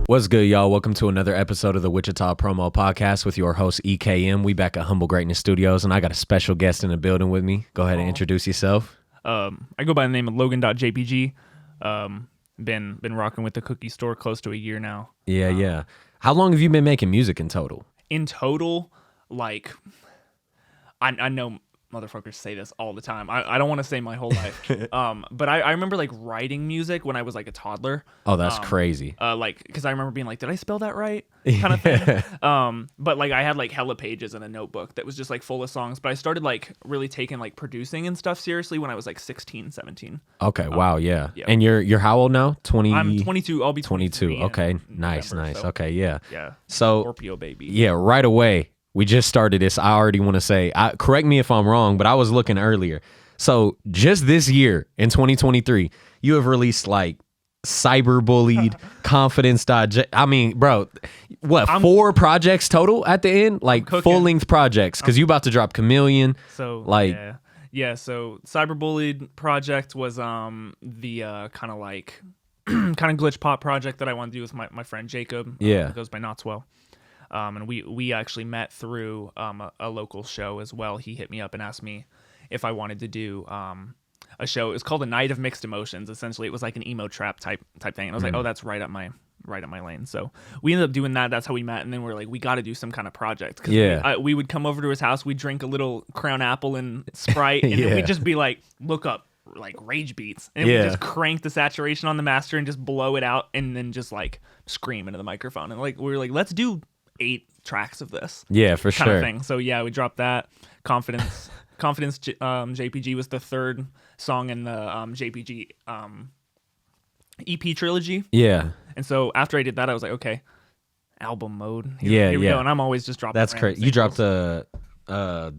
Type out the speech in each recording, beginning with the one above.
What's good, y'all? Welcome to another episode of the Wichita Promo Podcast with your host, EKM. We back at Humble Greatness Studios, and I got a special guest in the building with me. Go ahead and introduce yourself. I go by the name of logan.jpg. Been rocking with the cookie store close to a year now. Yeah. How long have you been making music in total? In total, like, I know motherfuckers say this all the time. I don't want to say my whole life. But I remember like writing music when I was like a toddler. Oh, that's crazy. Because I remember being like, did I spell that right? Kind of thing. But like I had like hella pages in a notebook that was just like full of songs. But I started like really taking like producing and stuff seriously when I was like 16, 17. Okay, wow, yeah. And you're how old now? 20? I'm 22. I'll be 22. Okay, nice. So. Okay, yeah. Yeah. So Scorpio baby. Yeah, right away. We just started this. I already want to say, correct me if I'm wrong, but I was looking earlier. So just this year in 2023, you have released like Cyberbullied, Confidence. I mean, bro, what, 4 projects total at the end? Like full-length projects, because you about to drop Chameleon. So like, yeah. So Cyberbullied project was the kind of like kind of glitch pop project that I want to do with my friend Jacob. Yeah, goes by Knotswell. And we actually met through a local show as well. He hit me up and asked me if I wanted to do a show. It was called A Night of Mixed Emotions. Essentially, it was like an emo trap type thing. And I was like, oh, that's right up my lane. So we ended up doing that. That's how we met. And then we're like, we got to do some kind of project. Cause we would come over to his house. We'd drink a little Crown Apple and Sprite, and then we'd just be like, look up like rage beats, and we just crank the saturation on the master and just blow it out, and then just like scream into the microphone. And like we were like, let's do 8 tracks of this. Yeah, for kind sure. of thing. So yeah, we dropped that. Confidence JPG was the 3rd song in the JPG EP trilogy. Yeah. And so after I did that, I was like, okay, album mode. Here we go. And I'm always just dropping. That's crazy. You dropped the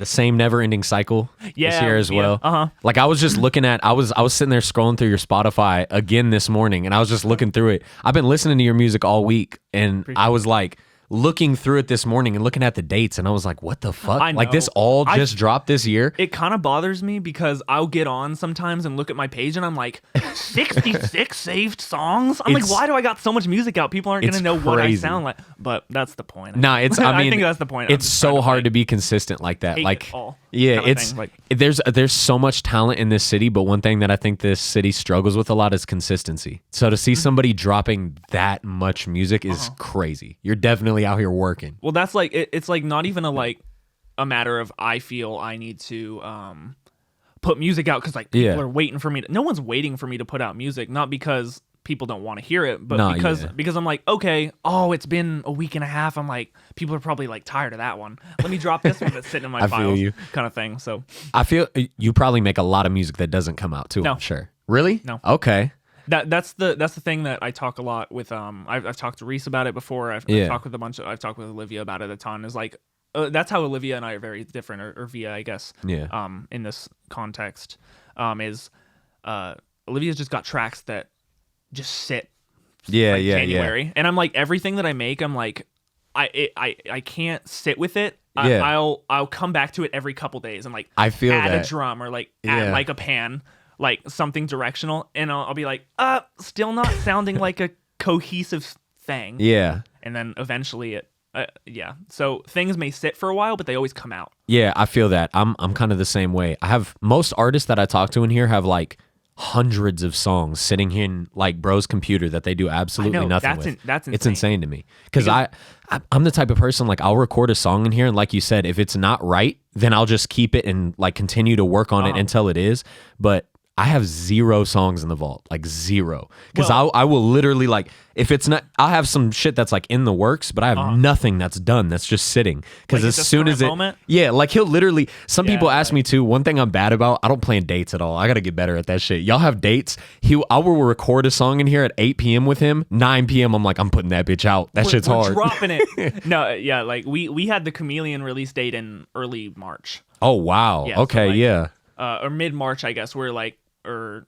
same never ending cycle this year as well. Like I was just looking at, I was sitting there scrolling through your Spotify again this morning, and I was just looking through it. I've been listening to your music all week, and I was like looking through it this morning and looking at the dates, and I was like, what the fuck? Like this all just dropped this year? It kind of bothers me because I'll get on sometimes and look at my page and I'm like, 66 saved songs? I'm like, why do I got so much music out? People aren't going to know what I sound like. But that's the point. No, I think that's the point. It's so hard to be consistent like that. Like, yeah, it's like, there's so much talent in this city, but one thing that I think this city struggles with a lot is consistency. So to see somebody dropping that much music is crazy. You're definitely out here working. Well, that's like it's like not even a matter of I feel I need to put music out because like people are waiting for me to. No one's waiting for me to put out music, not because people don't want to hear it, but because I'm like, okay, it's been a week and a half. I'm like, people are probably like tired of that one. Let me drop this one that's sitting in my files, kind of thing. So I feel you probably make a lot of music that doesn't come out too. No. I'm sure. Really? No. Okay. That's the thing that I talk a lot with. I've talked to Reese about it before. I've talked with I've talked with Olivia about it a ton. Is like that's how Olivia and I are very different, or Via, I guess. Yeah. In this context, Olivia's just got tracks that just sit. January. And I'm like, everything that I make, I'm like, I can't sit with it. I'll come back to it every couple days and like I feel add that. a drum or like add like a pan. Like something directional, and I'll be like, still not sounding like a cohesive thing. Yeah. And then eventually it, So things may sit for a while, but they always come out. Yeah, I feel that. I'm kind of the same way. I have most artists that I talk to in here have like hundreds of songs sitting here in like bro's computer that they do absolutely nothing with. That's insane. It's insane to me because I'm the type of person, like I'll record a song in here, and like you said, if it's not right, then I'll just keep it and like continue to work on it until it is. But I have 0 songs in the vault, like 0. Because I will literally like, if it's not, I'll have some shit that's like in the works, but I have nothing that's done that's just sitting. Because like as soon as it, like he'll literally, some people ask me too, one thing I'm bad about, I don't plan dates at all. I got to get better at that shit. Y'all have dates? I will record a song in here at 8 p.m. with him. 9 p.m. I'm like, I'm putting that bitch out. Shit's hard. Dropping it. No, yeah, like we had the Chameleon release date in early March. Oh, wow. Yeah, okay, so like, or mid-March, I guess. We're like, or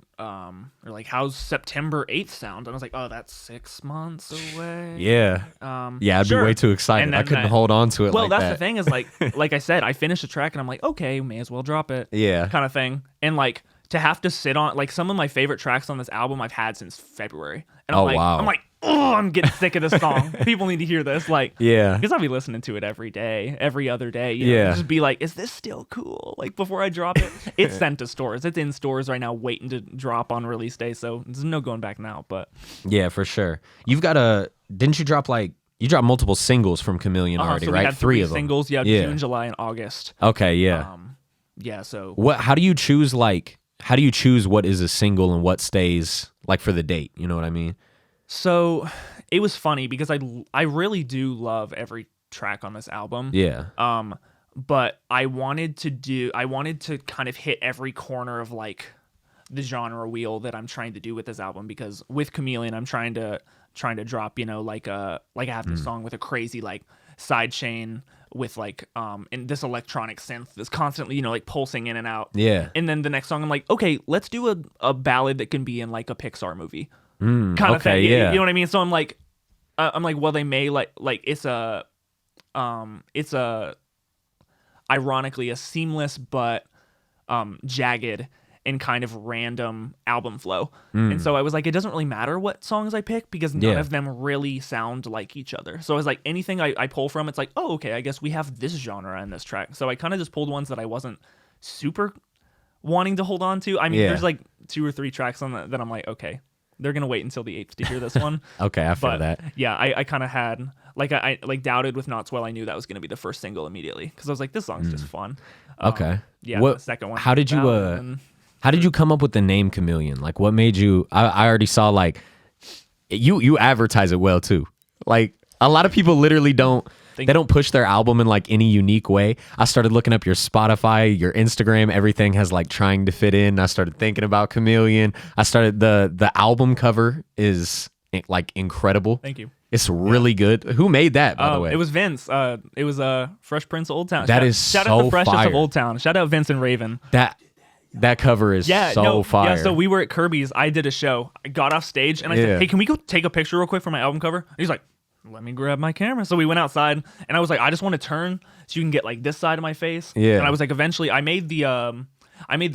like, how's September 8th sound? And I was like, oh, that's 6 months away. Yeah. I'd be way too excited. I couldn't hold on to it. Well, that's the thing is like I said, I finished a track and I'm like, okay, may as well drop it. Yeah. Kind of thing. And like to have to sit on like some of my favorite tracks on this album I've had since February. And I'm wow. I'm like, oh, I'm getting sick of this song. People need to hear this. Like, Yeah. because I'll be listening to it every day, every other day. You know, Yeah. just be like, is this still cool? Like, before I drop it, it's sent to stores. It's in stores right now, waiting to drop on release day. So there's no going back now. But Yeah, for sure. You've got didn't you drop you dropped multiple singles from Chameleon already, so right? we had three three of them. singles. Yeah, Yeah. June, July, and August. Okay, yeah. Yeah. So How do you choose what is a single and what stays like for the date? You know what I mean? So it was funny because I really do love every track on this album. Yeah. But I wanted to kind of hit every corner of like the genre wheel that I'm trying to do with this album, because with Chameleon I'm trying to drop, you know, like I have this song with a crazy like side chain with like and this electronic synth that's constantly, you know, like pulsing in and out. Yeah. And then the next song I'm like, okay, let's do a ballad that can be in like a Pixar movie. Kind of thing. Yeah. You know what I mean? So I'm like, well, they may like it's ironically a seamless but jagged and kind of random album flow. And so I was like, it doesn't really matter what songs I pick because none of them really sound like each other. So I was like, anything I pull from, it's like, oh, okay, I guess we have this genre in this track. So I kind of just pulled ones that I wasn't super wanting to hold on to. I mean, there's like 2 or 3 tracks on that I'm like, okay, they're gonna wait until the 8th to hear this one. Okay, I feel that. Yeah, I kind of had like I like doubted with Not Swell. I knew that was gonna be the first single immediately because I was like, this song's just fun. Okay. Yeah. What, the second one. How did you come up with the name Chameleon? Like, what made you? I already saw like you advertise it well too. Like a lot of people literally don't. They don't push their album in like any unique way. I started looking up your Spotify, your Instagram, everything has like trying to fit in. I started thinking about Chameleon. I started the album cover is like incredible. Thank you. It's really good. Who made that, by the way? It was Vince. It was Fresh Prince of Old Town. Shout out so the Freshest fire. of Old Town. Shout out Vince and Raven. That cover is fire. Yeah, so we were at Kirby's. I did a show. I got off stage and I said, hey, can we go take a picture real quick for my album cover? And he's like, let me grab my camera. So we went outside and I was like, I just want to turn so you can get like this side of my face. Yeah. And I was like, eventually I made the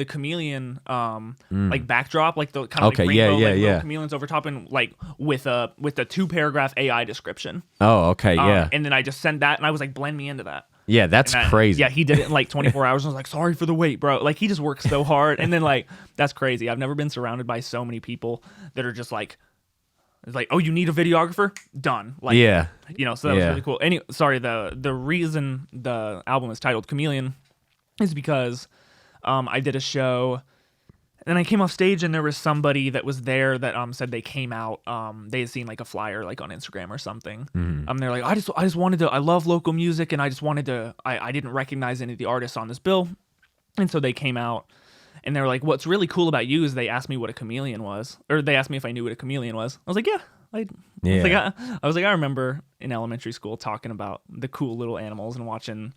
Chameleon like backdrop, like the kind of like rainbow, little chameleons over top, and like with the 2-paragraph AI description. Oh, okay, yeah. And then I just sent that and I was like, blend me into that. Yeah, that's crazy. Yeah, he did it in like 24 hours. I was like, sorry for the wait, bro. Like, he just works so hard. And then, like, that's crazy. I've never been surrounded by so many people that are just like, it's like, oh, you need a videographer? Done. Like, yeah. You know, so that was really cool. The reason the album is titled Chameleon is because I did a show. And I came off stage and there was somebody that was there that said they came out. They had seen like a flyer like on Instagram or something. They're like, I just wanted to. I love local music and I just wanted to. I didn't recognize any of the artists on this bill, and so they came out and they were like, what's really cool about you is they asked me what a chameleon was, or they asked me if I knew what a chameleon was. I was like, yeah. I was like, I remember in elementary school talking about the cool little animals and watching.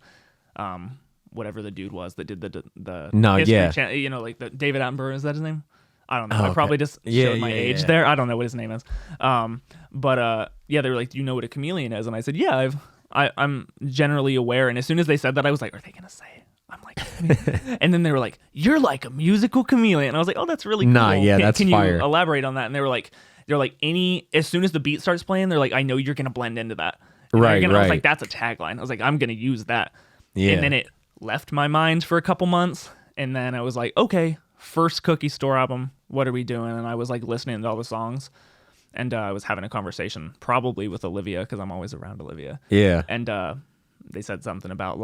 Whatever the dude was that did the history you know, like the David Attenborough, is that his name? I don't know. I probably just showed my age there. I don't know what his name is. But they were like, do you know what a chameleon is? And I said, yeah, I'm generally aware. And as soon as they said that, I was like, are they gonna say it? I'm like, and then they were like, you're like a musical chameleon. And I was like, oh, that's really cool. That's can fire. You elaborate on that? And they're like as soon as the beat starts playing, they're like, I know you're gonna blend into that. And right. I was like, that's a tagline. I was like, I'm gonna use that. Yeah. And then it left my mind for a couple months, and then I was like, okay, first Cookie Store album, what are we doing? And I was like listening to all the songs, and I was having a conversation probably with Olivia, because I'm always around Olivia. Yeah. And they said something about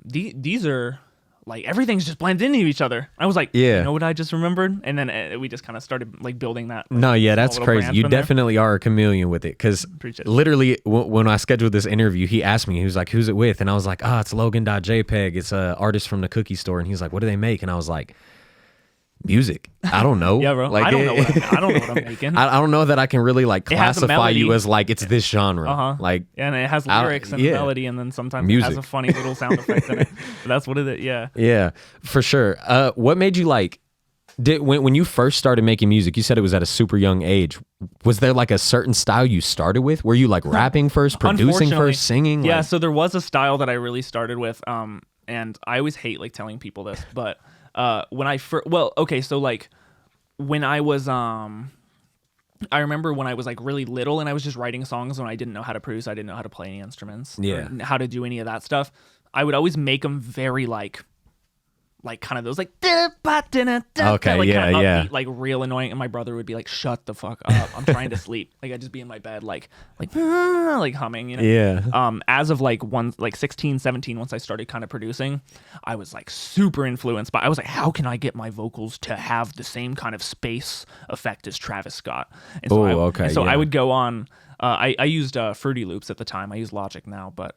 these are like, everything's just blended into each other. I was like, you know what I just remembered? And then we just kind of started like building that. That's crazy. You definitely are a chameleon with it, because literally when I scheduled this interview, he asked me, he was like, who's it with? And I was like, it's logan.jpg. It's an artist from the Cookie Store. And he's like, what do they make? And I was like, music. I don't know. Yeah, bro. Like, I don't know what I'm making. I don't know that I can really like classify you as like, it's this genre. Like, and it has lyrics and melody, and then sometimes it has a funny little sound effect in it. But that's what it is. Yeah. Yeah, for sure. What made you like, when you first started making music, you said it was at a super young age. Was there like a certain style you started with? Were you like rapping first, producing first, singing? Yeah. So there was a style that I really started with. And I always hate like telling people this, but when I first, so like when I was I remember when I was like really little and I was just writing songs when I didn't know how to produce. I didn't know how to play any instruments. Yeah. Or how to do any of that stuff. I would always make them very like kind of those like Okay, like kind of yeah. upbeat, like real annoying, and my brother would be like, "Shut the fuck up! I'm trying to sleep." Like I'd just be in my bed like humming, you know. Yeah. As of like 16, 17, once I started kind of producing, I was like super influenced by. I was like, how can I get my vocals to have the same kind of space effect as Travis Scott? And so I would go on. I used Fruity Loops at the time. I use Logic now, but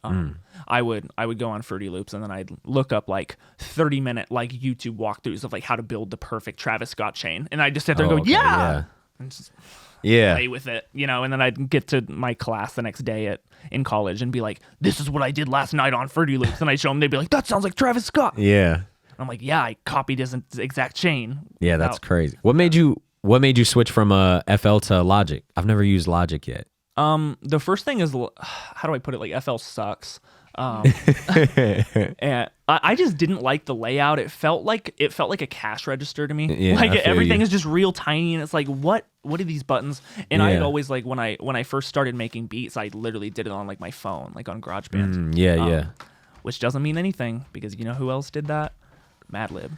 I would go on Fruity Loops and then I'd look up like 30-minute like YouTube walkthroughs of like how to build the perfect Travis Scott chain, and I just sit there and go, and just play with it, you know. And then I'd get to my class the next day in college and be like, "This is what I did last night on Fruity Loops," and I show them. They'd be like, "That sounds like Travis Scott." Yeah. And I'm like, "Yeah, I copied his exact chain." Yeah, that's crazy. What made you switch from FL to Logic? I've never used Logic yet. The first thing is, how do I put it? Like FL sucks. And I just didn't like the layout. It felt like a cash register to me. Yeah, like everything is just real tiny, and it's like, what are these buttons? And I had always like when I first started making beats, I literally did it on like my phone, like on GarageBand. Which doesn't mean anything because you know who else did that? Madlib.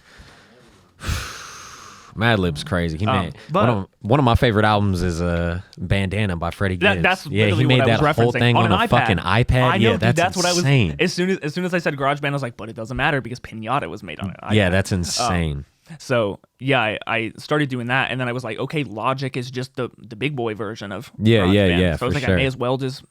Madlib's crazy. He made one of my favorite albums is Bandana by Freddie Gibbs. That's he made that whole thing on a fucking iPad. I know, dude, that's what I was. As soon as I said GarageBand, I was like, but it doesn't matter because Pinata was made on it. Yeah, that's insane. So yeah, I started doing that, and then I was like, okay, Logic is just the big boy version of yeah. So I was like, I may as well just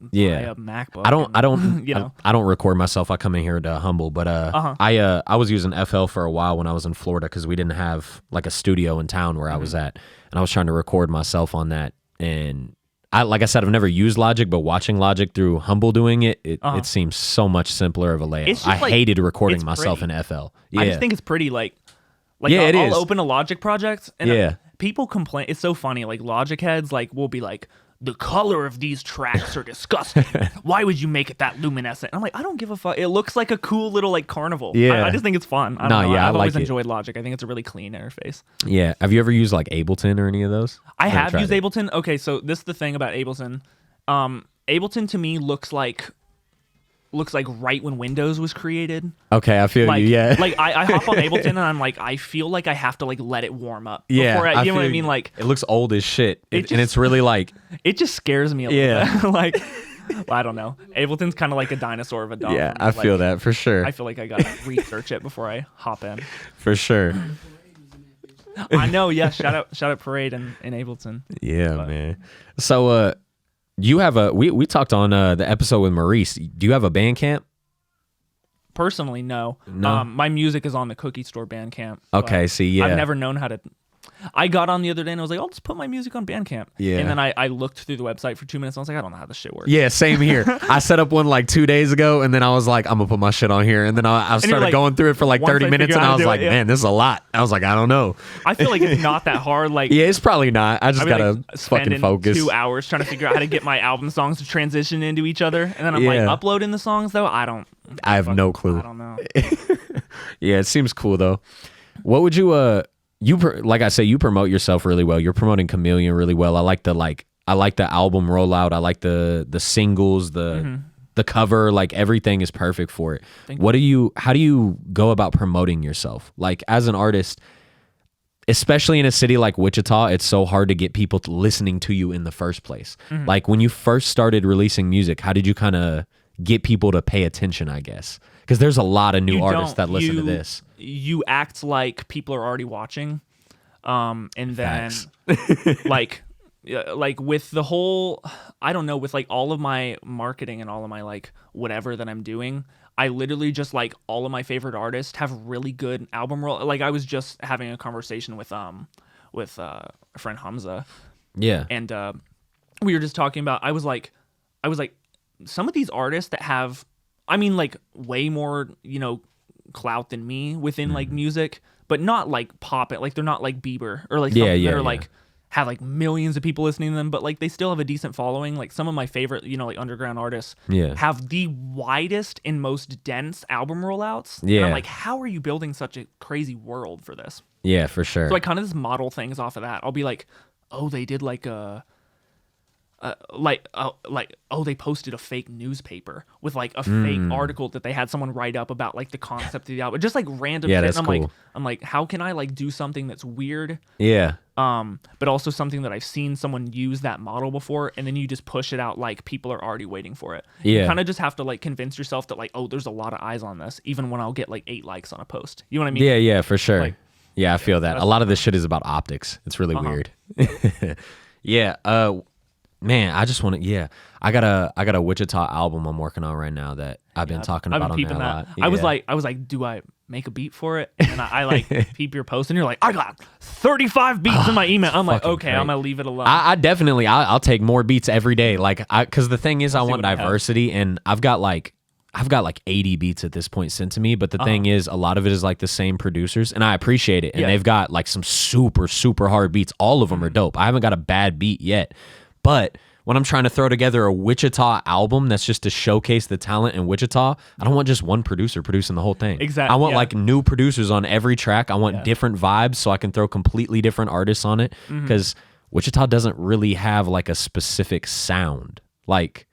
buy a MacBook. I don't you know. I don't record myself. I come in here to humble, but I was using FL for a while when I was in Florida because we didn't have like a studio in town where I was at, and I was trying to record myself on that. And like I said, I've never used Logic, but watching Logic through Humble doing it seems so much simpler of a layout. I hated recording myself in FL. Yeah. I just think it's pretty like I'll open a Logic project and people complain. It's so funny. Like Logic heads will be like, the color of these tracks are disgusting. Why would you make it that luminescent? And I'm like, I don't give a fuck. It looks like a cool little like carnival. Yeah. I just think it's fun. I don't know. I've always enjoyed Logic. I think it's a really clean interface. Yeah. Have you ever used like Ableton or any of those? I have used Ableton. Okay, so this is the thing about Ableton. Ableton to me looks like right when Windows was created. Okay, I feel you. Yeah. Like I hop on Ableton and I'm like, I feel like I have to like let it warm up. Yeah. Before you know what I mean? Like it looks old as shit. And it's really like it just scares me a little bit. Like I don't know. Ableton's kind of like a dinosaur of a dog. Yeah, I feel that for sure. I feel like I gotta research it before I hop in. For sure. I know. Yeah. Shout out Parade and Ableton. Yeah, man. So you have we talked on the episode with Maurice. Do you have a Bandcamp? Personally, no. No. My music is on the Cookie Store Bandcamp. Okay, see, yeah. I've never known how to. I got on the other day and I was like, I'll just put my music on Bandcamp. Yeah. And then I looked through the website for 2 minutes and I was like, I don't know how this shit works. Yeah, same here. I set up one like 2 days ago and then I was like, I'm going to put my shit on here. And then I started going through it for like 30 minutes and I was like, man, this is a lot. I was like, I don't know. I feel like it's not that hard. Like, yeah, it's probably not. I just got to fucking focus. 2 hours trying to figure out how to get my album songs to transition into each other. And then I'm like uploading the songs though. I have no clue. I don't know. Yeah, it seems cool though. What would you like I say, you promote yourself really well. You're promoting Chameleon really well. I like the album rollout. I like the singles, the cover, like everything is perfect for it. How do you go about promoting yourself? Like as an artist, especially in a city like Wichita, it's so hard to get people listening to you in the first place. Like when you first started releasing music, how did you kind of get people to pay attention, I guess? Because there's a lot of new artists that listen to this. You act like people are already watching, and then like with the whole, I don't know, with like all of my marketing and all of my like whatever that I'm doing, I literally just like all of my favorite artists have really good album roll. Like I was just having a conversation with a friend Hamza, and we were just talking about. I was like, some of these artists that have, I mean, like way more, clout than me within like music, but not like pop it. Like they're not like Bieber or like something that are like have like millions of people listening to them, but like they still have a decent following. Like some of my favorite, like underground artists have the widest and most dense album rollouts. Yeah. And I'm like, how are you building such a crazy world for this? Yeah, for sure. So I kind of just model things off of that. I'll be like, oh, they did like a they posted a fake newspaper with like a fake article that they had someone write up about like the concept of the album, just like random shit. That's and cool. I'm like, how can I like do something that's weird? Yeah. But also something that I've seen someone use that model before, and then you just push it out like people are already waiting for it. Yeah. You kind of just have to like convince yourself that like, oh, there's a lot of eyes on this, even when I'll get like 8 likes on a post. You know what I mean? Yeah, for sure. Like, I feel that. A lot of this shit is about optics. It's really weird. Yeah. Man, I just want to. I got a Wichita album I'm working on right now that I've been talking about on there a lot. I was like, do I make a beat for it? And I like peep your post, and you're like, I got 35 beats in my email. I'm like, okay, great. I'm gonna leave it alone. I definitely, I'll take more beats every day. Like, because the thing is, I want diversity, and I've got like 80 beats at this point sent to me. But the thing is, a lot of it is like the same producers, and I appreciate it. And they've got like some super, super hard beats. All of them are dope. I haven't got a bad beat yet. But when I'm trying to throw together a Wichita album that's just to showcase the talent in Wichita, I don't want just one producer producing the whole thing. Exactly. I want like new producers on every track. I want different vibes so I can throw completely different artists on it. Because Wichita doesn't really have like a specific sound. Like,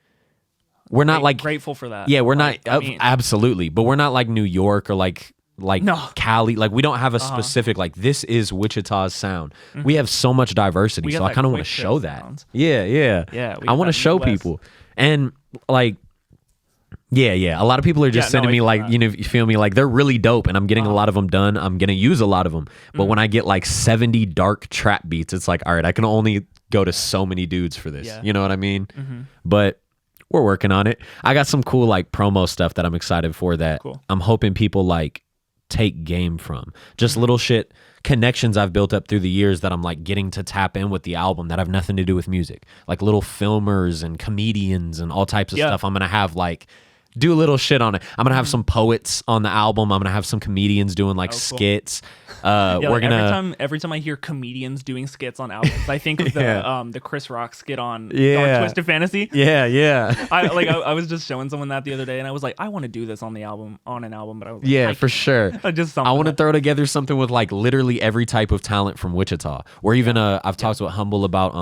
we're not like grateful for that. Yeah, we're not absolutely, but we're not like New York or like Cali. Like, we don't have a specific like this is Wichita's sound. We have so much diversity, so I kind of want to show that. Yeah. I want to show people, and like, a lot of people are just sending me like, you feel me, like they're really dope, and I'm getting a lot of them done. I'm gonna use a lot of them, but when I get like 70 dark trap beats, it's like, all right, I can only go to so many dudes for this. You know what I mean? But we're working on it. I got some cool like promo stuff that I'm excited for that I'm hoping people like take game from. Just little shit connections I've built up through the years that I'm like getting to tap in with the album that have nothing to do with music. Like little filmers and comedians and all types of stuff. I'm going to have like do a little shit on it. I'm going to have some poets on the album. I'm going to have some comedians doing like skits. We're gonna every time I hear comedians doing skits on albums, I think of the Chris Rock skit on Dark Twisted Fantasy. I was just showing someone that the other day, and I was like, I want to do this on an album, but I was like, for sure. I want to throw together something with like literally every type of talent from Wichita. Or even I've talked with Humble about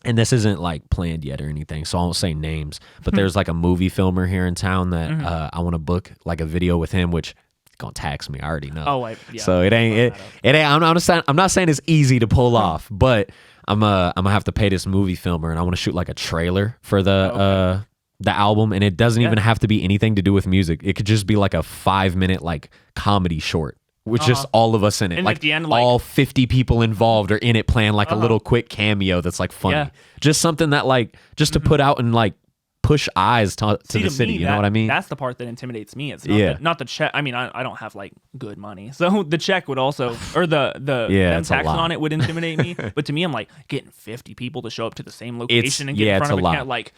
and this isn't like planned yet or anything, so I won't say names, but there's like a movie filmer here in town that I want to book like a video with him, which gonna tax me. I already know. So it ain't. I'm not saying it's easy to pull off, but I'm gonna have to pay this movie filmer, and I want to shoot like a trailer for the album, and it doesn't even have to be anything to do with music. It could just be like a 5-minute like comedy short. With just all of us in it. And like at the end, all 50 people involved are in it playing like a little quick cameo that's like funny. Just something that like, just to put out and like push eyes to the city. You know what I mean? That's the part that intimidates me. It's not the check. I mean, I don't have like good money. So the check would also, or the taxing on it would intimidate me. But to me, I'm like getting 50 people to show up to the same location and get in front of a camera. Like,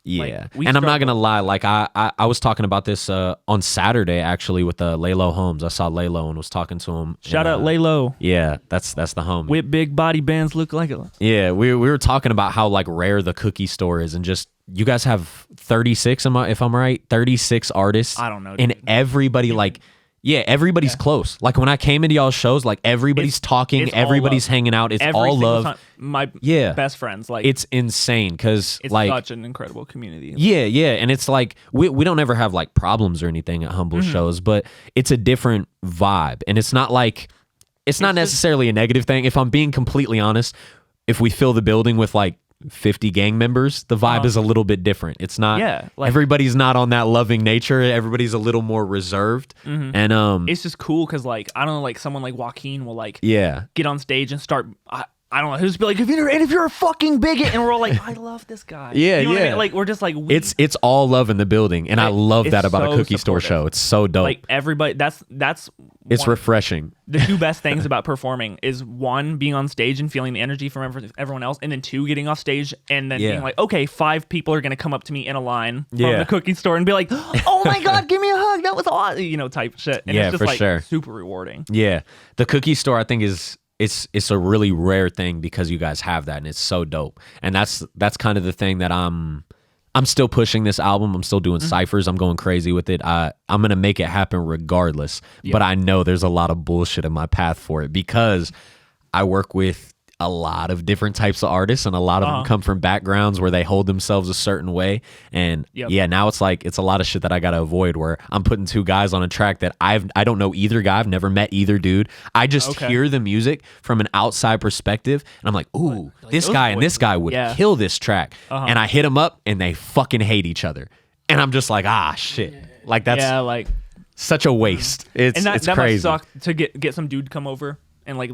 and I'm not gonna lie, like I was talking about this on Saturday actually with Lalo Holmes. I saw Lalo and was talking to him. Shout out Lalo. Yeah, that's the homie. With big body bands look like it. Yeah, we were talking about how like rare the cookie store is, and just you guys have 36, if I'm right, 36 artists. I don't know, and everybody like. Yeah, everybody's close. Like when I came into y'all's shows, like everybody's talking, everybody's hanging out. It's all love. Time. My best friends, like it's insane because it's like such an incredible community. Yeah, and it's like we don't ever have like problems or anything at Humble shows, but it's a different vibe, and it's not like it's not necessarily a negative thing. If I'm being completely honest, if we fill the building with like 50 gang members, the vibe is a little bit different. It's not everybody's not on that loving nature. Everybody's a little more reserved, and it's just cool because like I don't know, like someone like Joaquin will like get on stage and start I don't know, he'll just be like, if you're a fucking bigot, and we're all like, I love this guy. You know what I mean? Like we're just like it's all love in the building, and I love that about a cookie store show. It's so dope. Like everybody, that's it's refreshing. The two best things about performing is one, being on stage and feeling the energy from everyone else, and then two, getting off stage and then being like, okay, 5 people are gonna come up to me in a line from the cookie store and be like, oh my god, give me a hug, that was awesome, type shit. And it's just for like sure. super rewarding. Yeah, the cookie store I think is. It's a really rare thing because you guys have that, and it's so dope. And that's kind of the thing that I'm still pushing this album. I'm still doing ciphers. I'm going crazy with it. I'm gonna make it happen regardless. But I know there's a lot of bullshit in my path for it because I work with a lot of different types of artists, and a lot of them come from backgrounds where they hold themselves a certain way. And yeah, now it's like it's a lot of shit that I gotta avoid, where I'm putting two guys on a track that I don't know either guy. I've never met either dude. I just hear the music from an outside perspective, and I'm like, ooh, like this guy and this guy would kill this track. And I hit them up, and they fucking hate each other. And I'm just like, shit. Like that's like such a waste. It's that crazy. might suck to get some dude to come over and like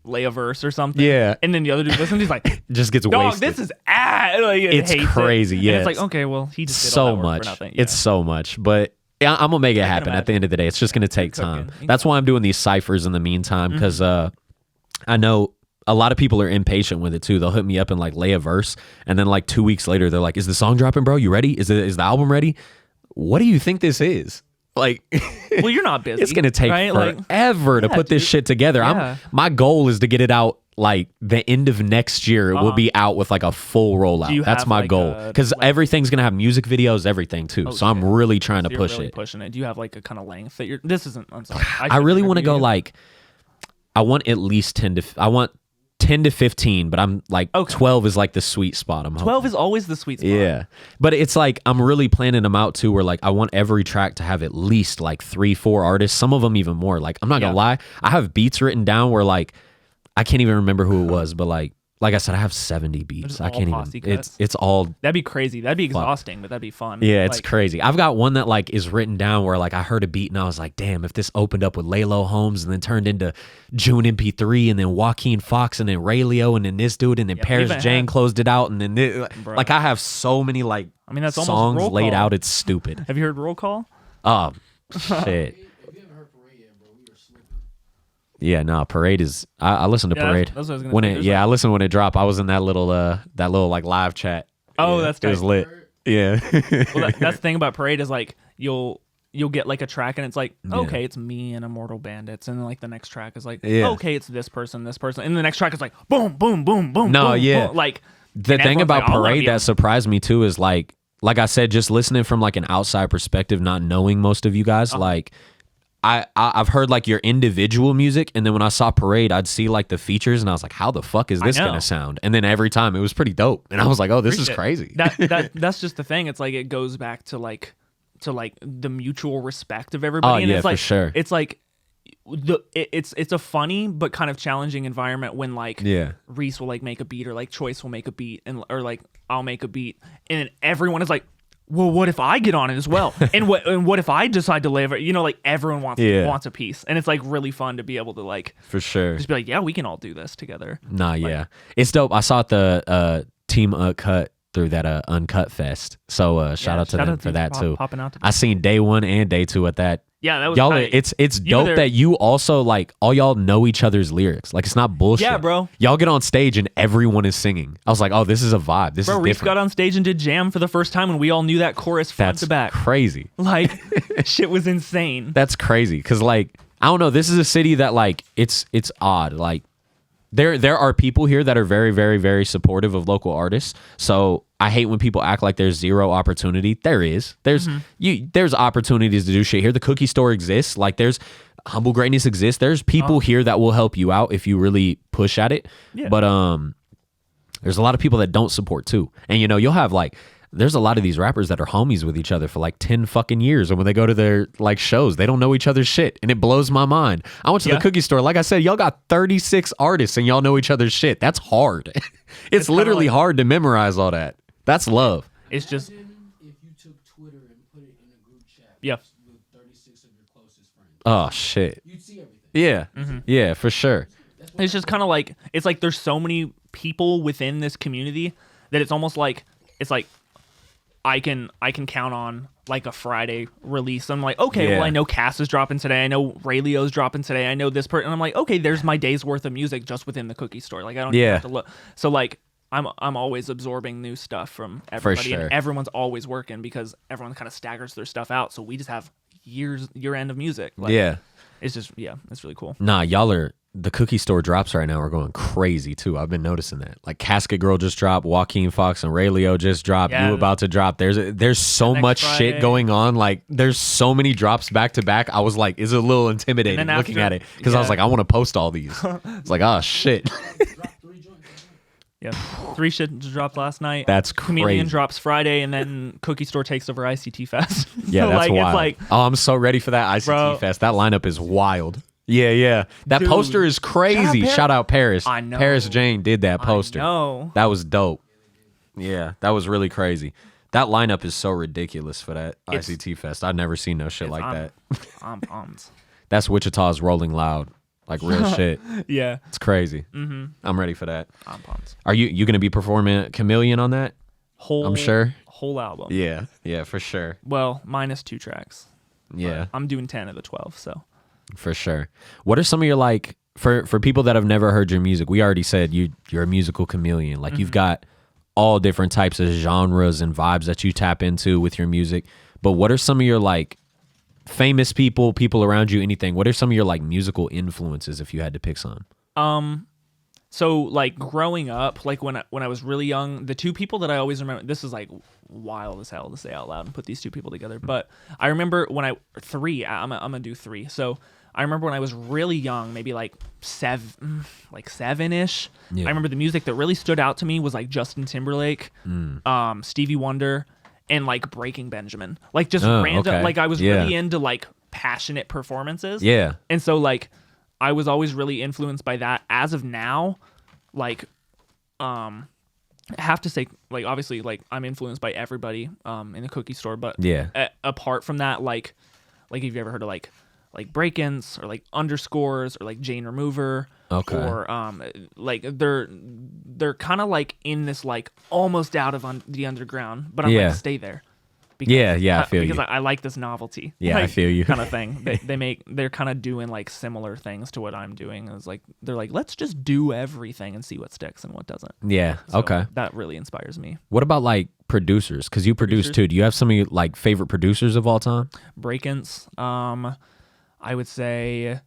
lay a verse or something. Yeah. And then the other dude listens, he's like, just gets dog, wasted. this is like, it's crazy. Yeah. And it's like, okay, well, he just did so all that work much. for nothing. It's so much, but I'm gonna make it happen. At the end of the day, it's just gonna take time. That's why I'm doing these ciphers in the meantime, because I know a lot of people are impatient with it too. They'll hit me up and like lay a verse, and then like 2 weeks later, they're like, "Is the song dropping, bro? You ready? Is the album ready? What do you think this is?" Like, well, you're not busy. It's gonna take forever to put this shit together. My goal is to get it out like the end of next year. It will be out with like a full rollout. That's my goal, because everything's gonna have music videos, everything too. So I'm really trying to push it. Pushing it. Do you have like a kind of length that you're? This isn't. I'm sorry. I really want to go like. I want at least 10 to 15, but I'm like 12 is like the sweet spot. 12 is always the sweet spot. Yeah, but it's like I'm really planning them out too, where like I want every track to have at least like 3-4 artists, some of them even more. Like I'm not gonna lie, I have beats written down where like I can't even remember who it was, but like I said, I have 70 beats. I can't even. It's all. That'd be crazy. That'd be exhausting, but that'd be fun. Yeah, it's crazy. I've got one that like is written down where like I heard a beat and I was like, damn, if this opened up with Lalo Holmes and then turned into June MP3 and then Joaquin Fox and then Ray Leo and then this dude and then Paris Jane closed it out and then like I have so many like that's songs almost laid out. It's stupid. Have you heard Roll Call? Shit. Yeah, no, Parade is. I listen to Parade that's what I was when it. Yeah, I listen when it dropped. I was in that little like live chat. Oh, that's it was lit. Yeah. Well, that's the thing about Parade is like you'll get like a track and it's like okay, it's me and Immortal Bandits, and then like the next track is like okay, it's this person, and the next track is like boom, boom, boom, boom. No, boom, yeah. boom. Like the thing about Parade that surprised me too is like I said, just listening from like an outside perspective, not knowing most of you guys, like. I've heard like your individual music, and then when I saw Parade, I'd see like the features, and I was like, "How the fuck is this gonna sound?" And then every time it was pretty dope, and I was like, "Oh, this is crazy." That's just the thing. It's like it goes back to like the mutual respect of everybody. And it's like, for sure. It's like it's a funny but kind of challenging environment when like Reese will like make a beat, or like Choice will make a beat, or like I'll make a beat, and then everyone is like, well, what if I get on it as well? and what if I decide to live it? You know, like everyone wants a piece, and it's like really fun to be able to like for sure just be like, yeah, we can all do this together. It's dope. I saw it the Team Uncut through that Uncut Fest, so shout out to them for that too. I seen day 1 and day 2 at that. Yeah, that was y'all. tight. It's dope that you also like all y'all know each other's lyrics. Like it's not bullshit. Yeah, bro. Y'all get on stage and everyone is singing. I was like, oh, this is a vibe. This is different. Reese got on stage and did Jam for the first time, and we all knew that chorus front to back. Crazy. Like shit was insane. That's crazy because like I don't know. This is a city that like it's odd. Like there are people here that are very, very, very supportive of local artists. So I hate when people act like there's zero opportunity. There is. There's opportunities to do shit here. The cookie store exists. Like there's Humble Greatness exists. There's people here that will help you out if you really push at it. Yeah. But there's a lot of people that don't support too. And you know, you'll have like there's a lot of these rappers that are homies with each other for like 10 fucking years. And when they go to their like shows, they don't know each other's shit. And it blows my mind. I went to the cookie store. Like I said, y'all got 36 artists and y'all know each other's shit. That's hard. It's literally hard to memorize all that. That's love. It's just. If you took Twitter and put it in a group chat with 36 of your closest friends. Oh, shit. You'd see everything. Yeah. Mm-hmm. Yeah, for sure. It's just kind of like, it's like there's so many people within this community that it's almost like, it's like, I can count on like a Friday release. I'm like, okay, well, I know Cass is dropping today. I know Ray Leo's dropping today. I know this person. And I'm like, okay, there's my day's worth of music just within the cookie store. Like I don't even have to look. So like I'm always absorbing new stuff from everybody, and everyone's always working because everyone kind of staggers their stuff out. So we just have year end of music. Like, it's just it's really cool. Nah, y'all are. The cookie store drops right now are going crazy too. I've been noticing that. Like Casket Girl just dropped, Joaquin Fox and Ray Leo just dropped. You about to drop. There's so much shit going on. Like there's so many drops back to back. I was like, it's a little intimidating looking at it because I was like, I want to post all these. It's like, oh shit. Yeah, 3 shit dropped last night. That's Chameleon crazy. drops Friday, and then Cookie Store takes over ICT Fest. Yeah, So, that's like, wild. It's like, oh, I'm so ready for that ICT Bro. Fest. That lineup is wild. Yeah. That Dude. poster is crazy. Shout out Paris. I know. Paris Jane did that poster. No, That was dope. Yeah, that was really crazy. That lineup is so ridiculous for that ICT Fest. I've never seen no shit like that. I'm pumped. That's Wichita's Rolling Loud. Like real shit. Yeah, It's crazy. Mm-hmm. I'm ready for that. I'm pumped. Are you going to be performing Chameleon on that? I'm sure. Whole album. Yeah, for sure. Well, minus 2 tracks. Yeah, I'm doing 10 of the 12. So for sure. What are some of your like for people that have never heard your music? We already said you're a musical chameleon. Like you've got all different types of genres and vibes that you tap into with your music. But what are some of your like famous people around you, anything? What are some of your like musical influences if you had to pick some? So like growing up, like when I was really young, the 2 people that I always remember, this is like wild as hell to say out loud and put these 2 people together, but I remember when I'm gonna do 3. So I remember when I was really young, maybe like 7-ish. Yeah. I remember the music that really stood out to me was like Justin Timberlake, Stevie Wonder, and like Breaking Benjamin. Like just random. okay. Like I was Yeah. really into like passionate performances. Yeah. And so like I was always really influenced by that. As of now, like I have to say, like obviously like I'm influenced by everybody in the Cookie Store, but Yeah. Apart from that, like if you ever heard of like break-ins or like underscores or like Jane Remover, Okay. or like they're kind of like in this like almost out of the underground, but I'm Yeah. like stay there. Because, Yeah, I feel because you. I like this novelty. Yeah, I like, feel you. kind of thing. They're kind of doing like similar things to what I'm doing. It's like they're like, let's just do everything and see what sticks and what doesn't. Yeah. So Okay. that really inspires me. What about like producers? Because you produce too. Do you have some of your like favorite producers of all time? Break-ins. I would say.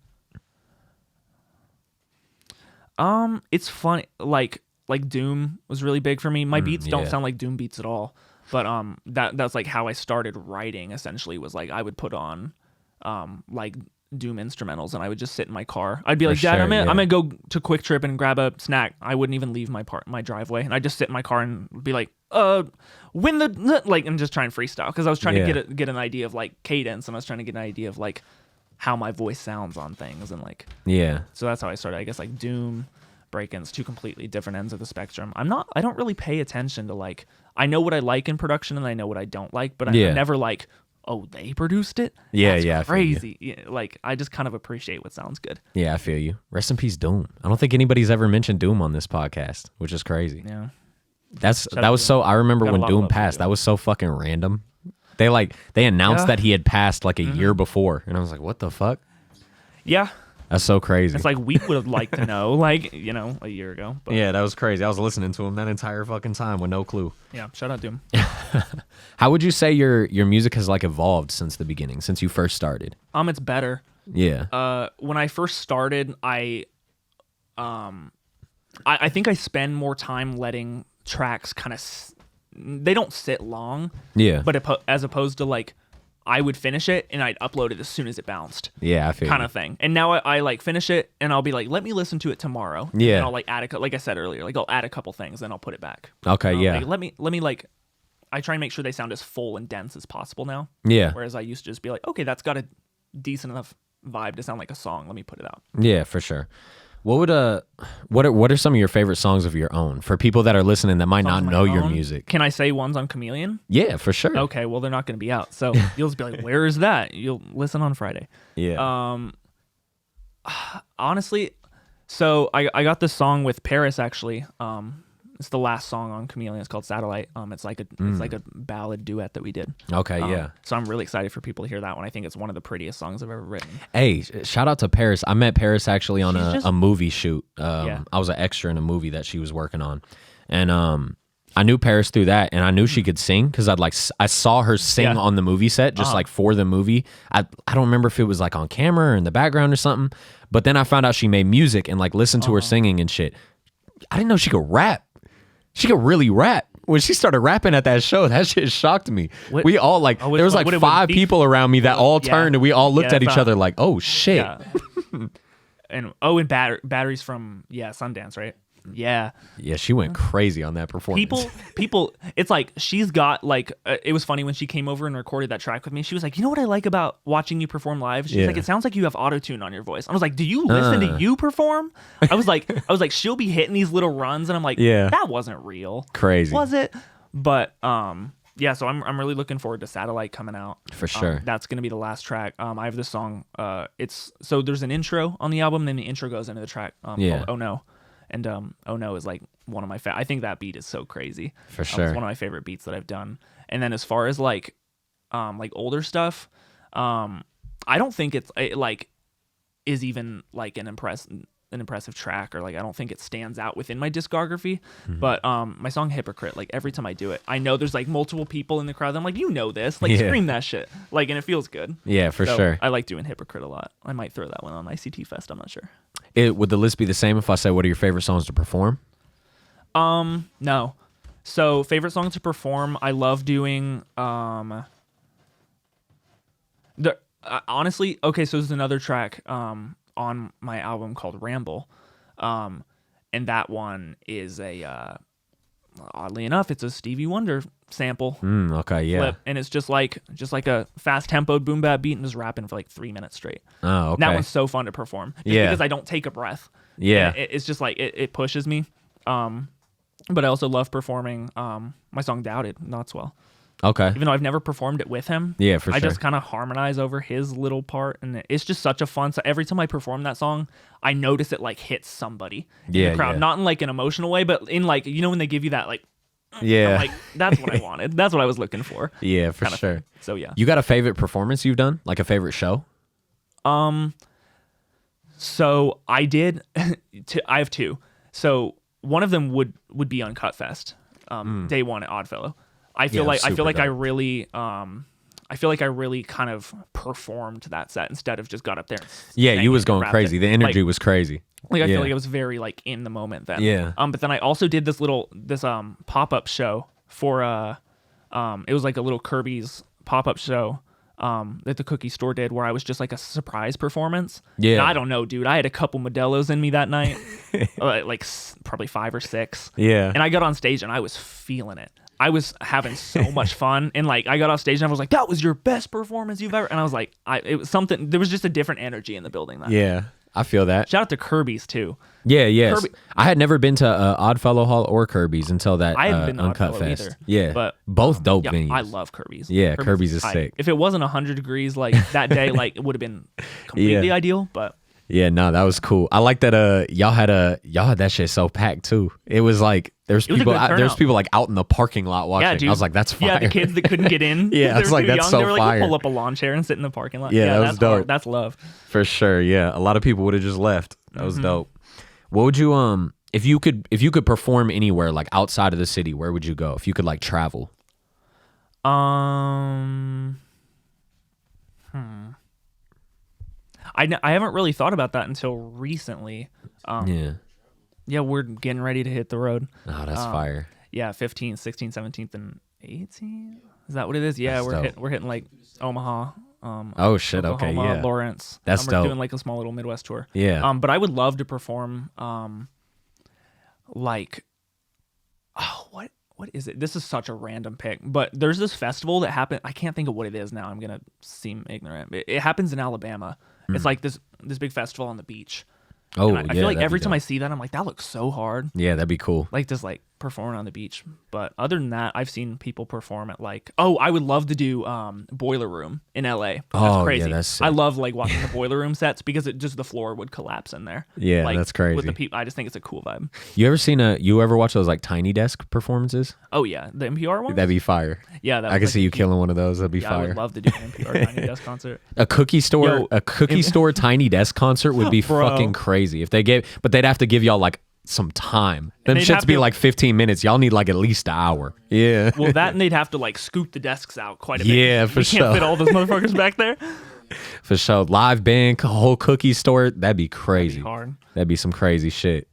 It's funny. Like Doom was really big for me. My beats don't yeah. sound like Doom beats at all. But that's like how I started writing. Essentially, was like I would put on like Doom instrumentals, and I would just sit in my car. I'd be like, Dad, sure, I'm yeah. gonna go to Quick Trip and grab a snack. I wouldn't even leave my driveway, and I'd just sit in my car and be like, when the like, and just try and freestyle because I was trying to get an idea of like cadence, and I was trying to get an idea of like how my voice sounds on things, and like Yeah. so that's how I started. I guess like Doom, Break-ins, 2 completely different ends of the spectrum. I don't really pay attention to like. I know what I like in production and I know what I don't like, but I'm never like, oh, they produced it? Yeah, That's yeah, I feel you. crazy. Yeah, like, I just kind of appreciate what sounds good. Yeah, I feel you. Rest in peace, Doom. I don't think anybody's ever mentioned Doom on this podcast, which is crazy. Yeah. That was so. I remember Got a when lot of Doom love for passed. Doom. That was so fucking random. They announced that he had passed like a year before, and I was like, what the fuck? Yeah. That's so crazy. It's like we would have liked to know, like, you know, a year ago. But Yeah, that was crazy. I was listening to him that entire fucking time with no clue. yeah, shout out Doom. How would you say your music has like evolved since the beginning, since you first started? It's better. Yeah. When I first started, I think I spend more time letting tracks kind of they don't sit long. Yeah. But as opposed to like I would finish it and I'd upload it as soon as it bounced. Yeah, I feel kind you. of thing. And now I like finish it and I'll be like, let me listen to it tomorrow. Yeah. And I'll like add like I said earlier, like I'll add a couple things, then I'll put it back. Okay, yeah. Like, let me like I try and make sure they sound as full and dense as possible now. Yeah. Whereas I used to just be like, okay, that's got a decent enough vibe to sound like a song. Let me put it out. Yeah, for sure. What are some of your favorite songs of your own for people that are listening that might Songs not of my know your own? music? Can I say ones on Chameleon? Yeah, for sure. Okay, well they're not going to be out, so you'll just be like, "Where is that?" You'll listen on Friday. Yeah. Honestly, so I got this song with Paris actually. It's the last song on Chameleon. It's called Satellite. It's like a ballad duet that we did. Okay, yeah. So I'm really excited for people to hear that one. I think it's one of the prettiest songs I've ever written. Hey, shout out to Paris. I met Paris actually on a movie shoot. Yeah. I was an extra in a movie that she was working on, and I knew Paris through that, and I knew she could sing because I saw her sing on the movie set, just like for the movie. I don't remember if it was like on camera or in the background or something, but then I found out she made music and like listened to her singing and shit. I didn't know she could rap. She could really rap. When she started rapping at that show, that shit shocked me. What? We all like, there was like what it 5 would be- people around me that all Yeah. turned and we all looked Yeah, at each that's other like, oh shit. Yeah. and batteries from Sundance, right? Yeah. Yeah, she went crazy on that performance. People, it's like she's got like, it was funny when she came over and recorded that track with me. She was like, you know what I like about watching you perform live? She's like, it sounds like you have auto-tune on your voice. I was like, do you listen to you perform? I was like, she'll be hitting these little runs and I'm like, that wasn't real. Crazy. Was it? But, yeah, so I'm really looking forward to Satellite coming out. For sure. That's going to be the last track. I have this song. So there's an intro on the album, then the intro goes into the track called Oh No. And Oh No is like one of my I think that beat is so crazy. For sure. It's one of my favorite beats that I've done. And then as far as like older stuff, I don't think it like is even like an impressive track, or like I don't think it stands out within my discography. But my song Hypocrite, like every time I do it, I know there's like multiple people in the crowd. I'm like, you know this, like scream that shit, like, and it feels good. Yeah, for sure. I like doing Hypocrite a lot. I might throw that one on ICT Fest. I'm not sure. Would the list be the same if I say what are your favorite songs to perform? No. So favorite song to perform, I love doing honestly, okay, so there's another track on my album called Ramble. And that one is oddly enough, it's a Stevie Wonder sample. Okay, yeah. Flip, and it's just like a fast tempoed boom bap beat and just rapping for like 3 minutes straight. Oh, okay. That one's so fun to perform. Because I don't take a breath. Yeah. It's just like it pushes me. But I also love performing my song Doubted, Knotswell. Okay. Even though I've never performed it with him. Yeah, for sure. I just kind of harmonize over his little part, and it's just such a fun. So every time I perform that song, I notice it like hits somebody in the crowd. Yeah. Not in like an emotional way, but in like, you know, when they give you that like, yeah, I'm like, that's what I wanted. That's what I was looking for. Yeah, for sure. So yeah. You got a favorite performance you've done? Like a favorite show? So I did. I have two. So one of them would be on Cut Fest, day one at Oddfellow. I feel like I really kind of performed that set instead of just got up there. Yeah, you was going crazy. The energy was crazy. Like I feel like I was very like in the moment then. Yeah. But then I also did this pop-up show for it was like a little Kirby's pop-up show that the cookie store did, where I was just like a surprise performance. Yeah. And I don't know, dude. I had a couple Modelo's in me that night, like probably 5 or 6. Yeah. And I got on stage and I was feeling it. I was having so much fun, and like I got off stage and I was like, "That was your best performance you've ever." And I was like, it was something. There was just a different energy in the building. Yeah, I feel that. Shout out to Kirby's too. Yeah, yes. I had never been to Oddfellow Hall or Kirby's until that I hadn't been to Uncut Oddfellow Fest. either, Yeah, but both dope venues. I love Kirby's. Yeah, Kirby's is sick. If it wasn't 100 degrees like that day, like it would have been completely ideal. But yeah, no, that was cool. I like that. Y'all had that shit so packed too. It was like there's people like out in the parking lot watching. Yeah, dude. I was like, that's fire. Yeah, the kids that couldn't get in. Yeah, it's like that's young, so they were like, fire. We'll pull up a lawn chair and sit in the parking lot. Yeah, that was that's dope. hard. That's love. For sure. Yeah, a lot of people would have just left. That was dope. What would you if you could perform anywhere like outside of the city, where would you go if you could like travel? I haven't really thought about that until recently. Yeah, we're getting ready to hit the road. Oh, that's fire. Yeah, 15th, 16th, 17th, and 18th. Is that what it is? Yeah, we're hitting like Omaha. Oh shit! Oklahoma, Okay, yeah. Lawrence. That's we're dope. doing like a small little Midwest tour. Yeah. But I would love to perform. Like, oh, what is it? This is such a random pick, but there's this festival that happened. I can't think of what it is now. I'm gonna seem ignorant. It happens in Alabama. It's like this big festival on the beach. Oh, I feel like every time I see that, I'm like, that looks so hard. Yeah, that'd be cool. Like just like performing on the beach. But other than that, I've seen people perform at like, I would love to do Boiler Room in LA. That's crazy. Yeah, that's sick. I love like watching the Boiler Room sets because the floor would collapse in there. Yeah, like, that's crazy. With the people, I just think it's a cool vibe. You ever watch those like Tiny Desk performances? Oh yeah, the NPR one. That'd be fire. Yeah, I can see you killing one of those. That'd be fire. I would love to do an NPR Tiny Desk concert. A cookie store Tiny Desk concert would be fucking crazy if they but they'd have to give y'all like some time. Them shits be like 15 minutes. Y'all need like at least an hour. Yeah. Well, that and they'd have to like scoop the desks out quite a bit. Yeah, for sure. Can't fit all those motherfuckers back there. For sure. Live band, whole cookie store. That'd be crazy. That'd be hard. That'd be some crazy shit.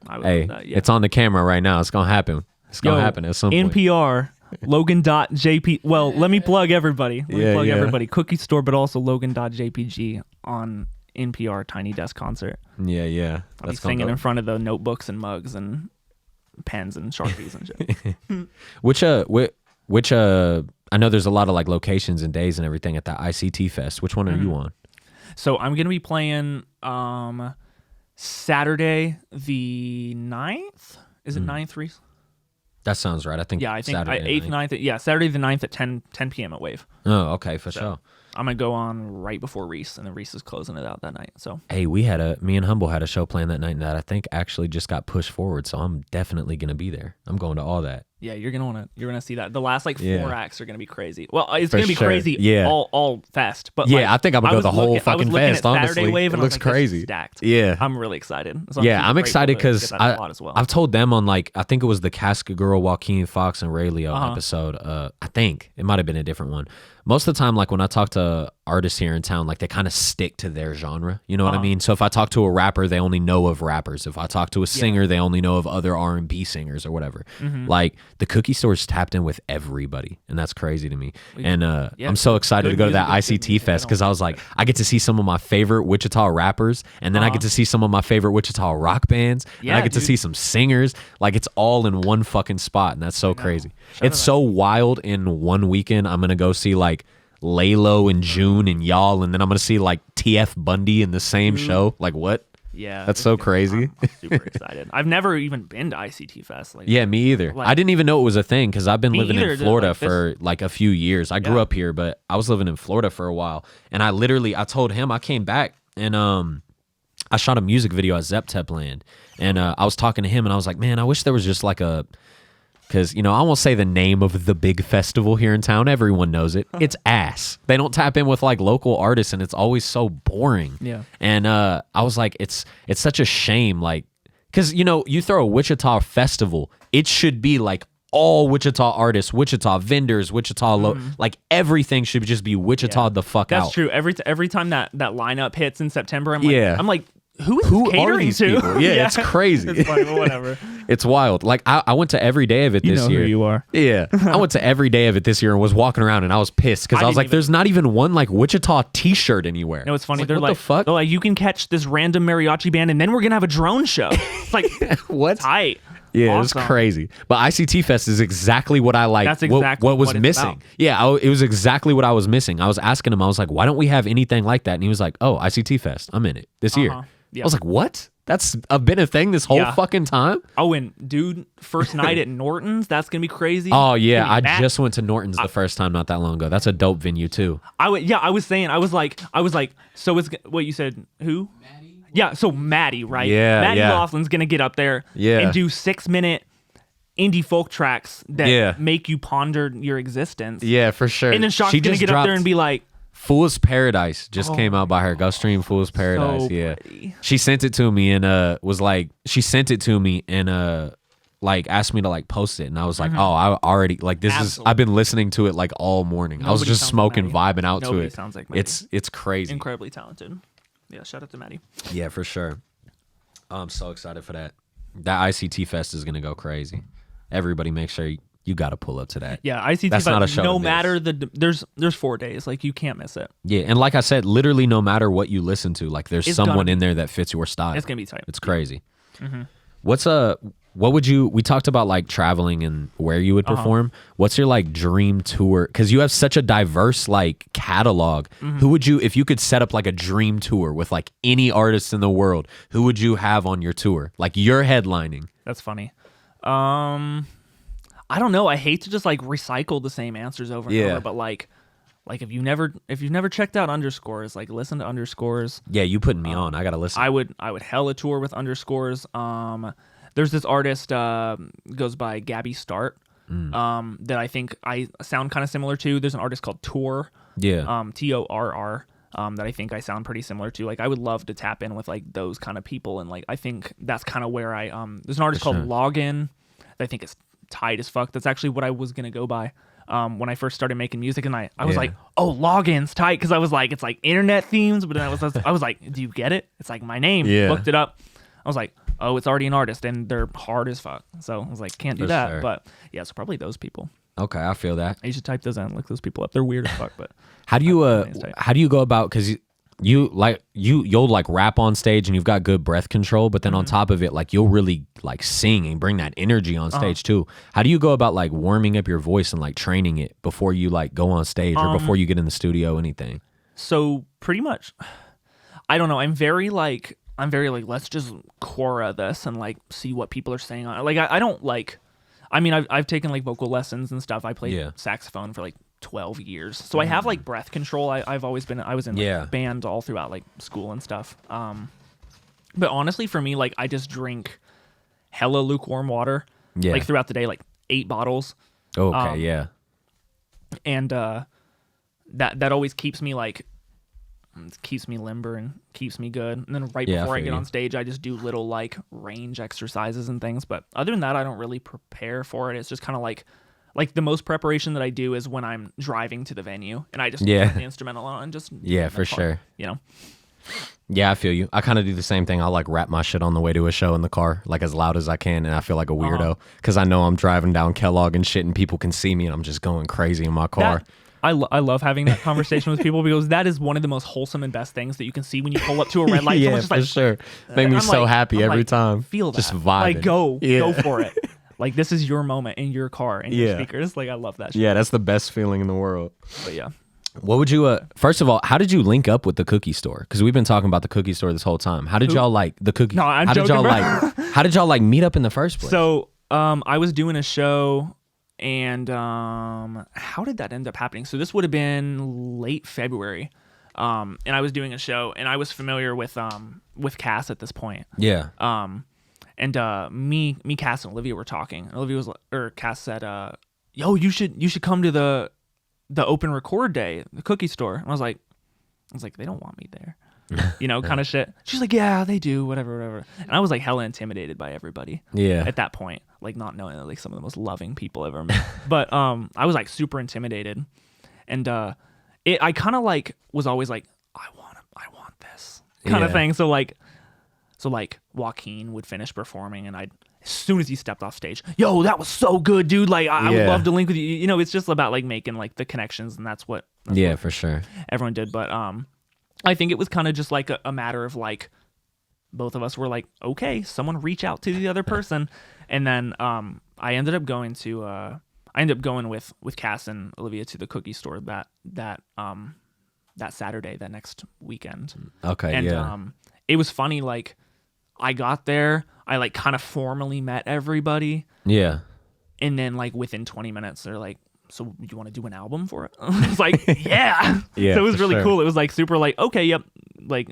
I would love that, yeah. It's on the camera right now. It's gonna happen. It's gonna happen at some point. NPR. Logan.jpg. Well, let me plug everybody. Everybody. Cookie store, but also logan.jpg on NPR Tiny Desk concert. Yeah. I'll be singing in front of the notebooks and mugs and pens and Sharpies and shit. Which I know there's a lot of like locations and days and everything at that ICT Fest. Which one are you on? So I'm gonna be playing Saturday the 9th. Is it 9th, Reese? That sounds right. I think Saturday 8th, 9th. Yeah, Saturday the 9th at 10 p.m. at Wave. Oh, okay, for sure. I'm gonna go on right before Reese, and then Reese is closing it out that night. So hey, me and Humble had a show planned that night that I think actually just got pushed forward. So I'm definitely gonna be there. I'm going to all that. Yeah, you're gonna see that. The last like 4 acts are gonna be crazy. Well, it's For gonna be sure. crazy. Yeah. all fest. But Yeah, like, I think I'm gonna go the whole fucking I was looking fest. at Saturday Honestly, Wave, and it looks I was like, crazy. This is stacked. Yeah, I'm really excited. So I'm excited because well. I've told them on like I think it was the Casket Girl, Joaquin Fox, and Ray Leo episode. I think it might have been a different one. Most of the time, like when I talk to artists here in town, like they kind of stick to their genre. You know what I mean? So if I talk to a rapper, they only know of rappers. If I talk to a singer, they only know of other R&B singers or whatever. Like the Cookie Store's tapped in with everybody, and that's crazy to me. And I'm so excited to go to that ICT Fest because I was like, I get to see some of my favorite Wichita rappers, and then I get to see some of my favorite Wichita rock bands, and I get to see some singers. Like it's all in one fucking spot, and that's so crazy. It's so wild. In one weekend, I'm gonna go see like Laylo in June and y'all, and then I'm gonna see like TF Bundy in the same show. Like what? Yeah, that's so crazy. I'm super excited. I've never even been to ICT Fest. Like, yeah, me either. Like, I didn't even know it was a thing because I've been living in Florida like for like a few years. I grew up here, but I was living in Florida for a while, and I told him I came back and I shot a music video at Zeptep Land, and I was talking to him, and I was like, man, I wish there was just like a. Because, I won't say the name of the big festival here in town. Everyone knows it. It's ass. They don't tap in with like local artists, and it's always so boring. Yeah. And I was like, it's such a shame. Like, because, you throw a Wichita festival, it should be like all Wichita artists, Wichita vendors, Wichita, like everything should just be Wichita the fuck out. That's true. Every time that lineup hits in September, I'm like, who is catering are these to? people? Yeah, it's crazy. It's funny, but whatever. It's wild. Like I went to every day of it this year. Who you are. Yeah, I went to every day of it this year and was walking around and I was pissed because I was like, "There's not even one like Wichita T-shirt anywhere." No, it's funny. Like, they're what like, the fuck? They're like, you can catch this random mariachi band and then we're gonna have a drone show. It's like what? Tight. Yeah, Awesome. It's crazy. But ICT Fest is exactly what I like. That's exactly what was what it's missing. about. Yeah, it was exactly what I was missing. I was asking him, I was like, "Why don't we have anything like that?" And he was like, "Oh, ICT Fest. I'm in it this year." Yeah. I was like, "What? That's been a thing this whole fucking time?" Oh, and dude, first night at Norton's, that's gonna be crazy. Oh yeah, I just went to Norton's the first time not that long ago. That's a dope venue too. I was like, so it's what you said. Who? Maddie? Yeah, so Maddie, right? Yeah, Maddie yeah. Laughlin's gonna get up there and do 6-minute indie folk tracks that make you ponder your existence. Yeah, for sure. And then Shock's gonna get up there and be like, Fool's Paradise just came out by her. Go stream Fool's Paradise. So yeah. pretty. She sent it to me and like asked me to like post it, and I was like, "Oh, I already like this Absolutely. I've been listening to it like all morning." I was Nobody just sounds smoking, like vibing out to Nobody it. sounds like Maddie. It's crazy. Incredibly talented. Yeah, shout out to Maddie. Yeah, for sure. I'm so excited for that. That ICT Fest is gonna go crazy. Everybody make sure you got to pull up to that. Yeah, ICT. That's not a show No to miss. matter there's 4 days, like you can't miss it. Yeah, and like I said, literally no matter what you listen to, like there's It's someone gonna in there that fits your style. It's gonna be tight. It's crazy. What would you? We talked about like traveling and where you would perform. What's your like dream tour? Because you have such a diverse like catalog. Who would you, if you could set up like a dream tour with like any artist in the world? Who would you have on your tour? Like you're headlining. That's funny. I don't know. I hate to just like recycle the same answers over and over, but like if you've never checked out Underscores, like listen to Underscores. Yeah, you putting me on. I gotta listen. I would hella tour with Underscores. There's this artist goes by Gabby Start. That I think I sound kind of similar to. There's an artist called Tour. Yeah. TORR. That I think I sound pretty similar to. Like I would love to tap in with like those kind of people, and like I think that's kind of where I there's an artist called Login that I think is tight as fuck. That's actually what I was gonna go by when I first started making music, and I was like, oh, Login's tight, because I was like, it's like internet themes, but then I was like, do you get it? It's like my name. Looked it up. I was like, oh, it's already an artist, and they're hard as fuck. So I was like, can't do For that. sure. But yeah, so probably those people. Okay, I feel that. You should type those in, look those people up. They're weird as fuck, but How do you go about? Because you'll like rap on stage and you've got good breath control, but then on top of it, like you'll really like sing and bring that energy on stage too. How do you go about like warming up your voice and like training it before you like go on stage or before you get in the studio, anything? So pretty much, I don't know. I'm very like let's just Quora this and like see what people are saying on it. Like I don't like. I mean, I've taken like vocal lessons and stuff. I played saxophone for like 12 years, so I have like breath control. I was in like, band all throughout like school and stuff. But honestly, for me, like I just drink hella lukewarm water, like throughout the day, like 8 bottles. Okay, and that always keeps me like limber and keeps me good. And then right before I get on stage, I just do little like range exercises and things. But other than that, I don't really prepare for it. It's just kind of like the most preparation that I do is when I'm driving to the venue and I just put the instrumental on and just for sure. You know. Yeah, I feel you. I kind of do the same thing. I like rap my shit on the way to a show in the car, like as loud as I can, and I feel like a weirdo because I know I'm driving down Kellogg and shit, and people can see me, and I'm just going crazy in my car. I love having that conversation with people because that is one of the most wholesome and best things that you can see when you pull up to a red light. Yeah, for sure. Make me so happy every time. Feel that. Just vibing. Like, go for it. Like, this is your moment in your car and your speakers. Like, I love that shit. Yeah, that's the best feeling in the world. But yeah. What would you, first of all, how did you link up with the cookie store? Because we've been talking about the cookie store this whole time. How did y'all like the cookie? No, I'm joking, how did y'all like meet up in the first place? So, I was doing a show. And how did that end up happening? So this would have been late February, and I was doing a show, and I was familiar with Cass at this point. Yeah. And me, Cass, and Olivia were talking. Cass said, "Yo, you should come to the open record day, the cookie store." And I was like, they don't want me there. You know, kind of shit. She's like, yeah, they do, whatever. And I was like hella intimidated by everybody. Yeah. At that point, like not knowing that like some of the most loving people I've ever met. But I was like super intimidated, and I kind of like was always like, I want this kind of thing. So like Joaquin would finish performing, and as soon as he stepped off stage, yo, that was so good, dude. Like I would love to link with you. You know, it's just about like making like the connections, and that's what for sure everyone did. But I think it was kind of just like a matter of like both of us were like, okay, someone reach out to the other person. And then I ended up going with Cass and Olivia to the cookie store that Saturday, that next weekend. Okay. And it was funny, like I got there, I like kind of formally met everybody. Yeah. And then like within 20 minutes they're like, so you want to do an album for it? I was like, yeah. So it was really cool. It was like super like, okay, yep, like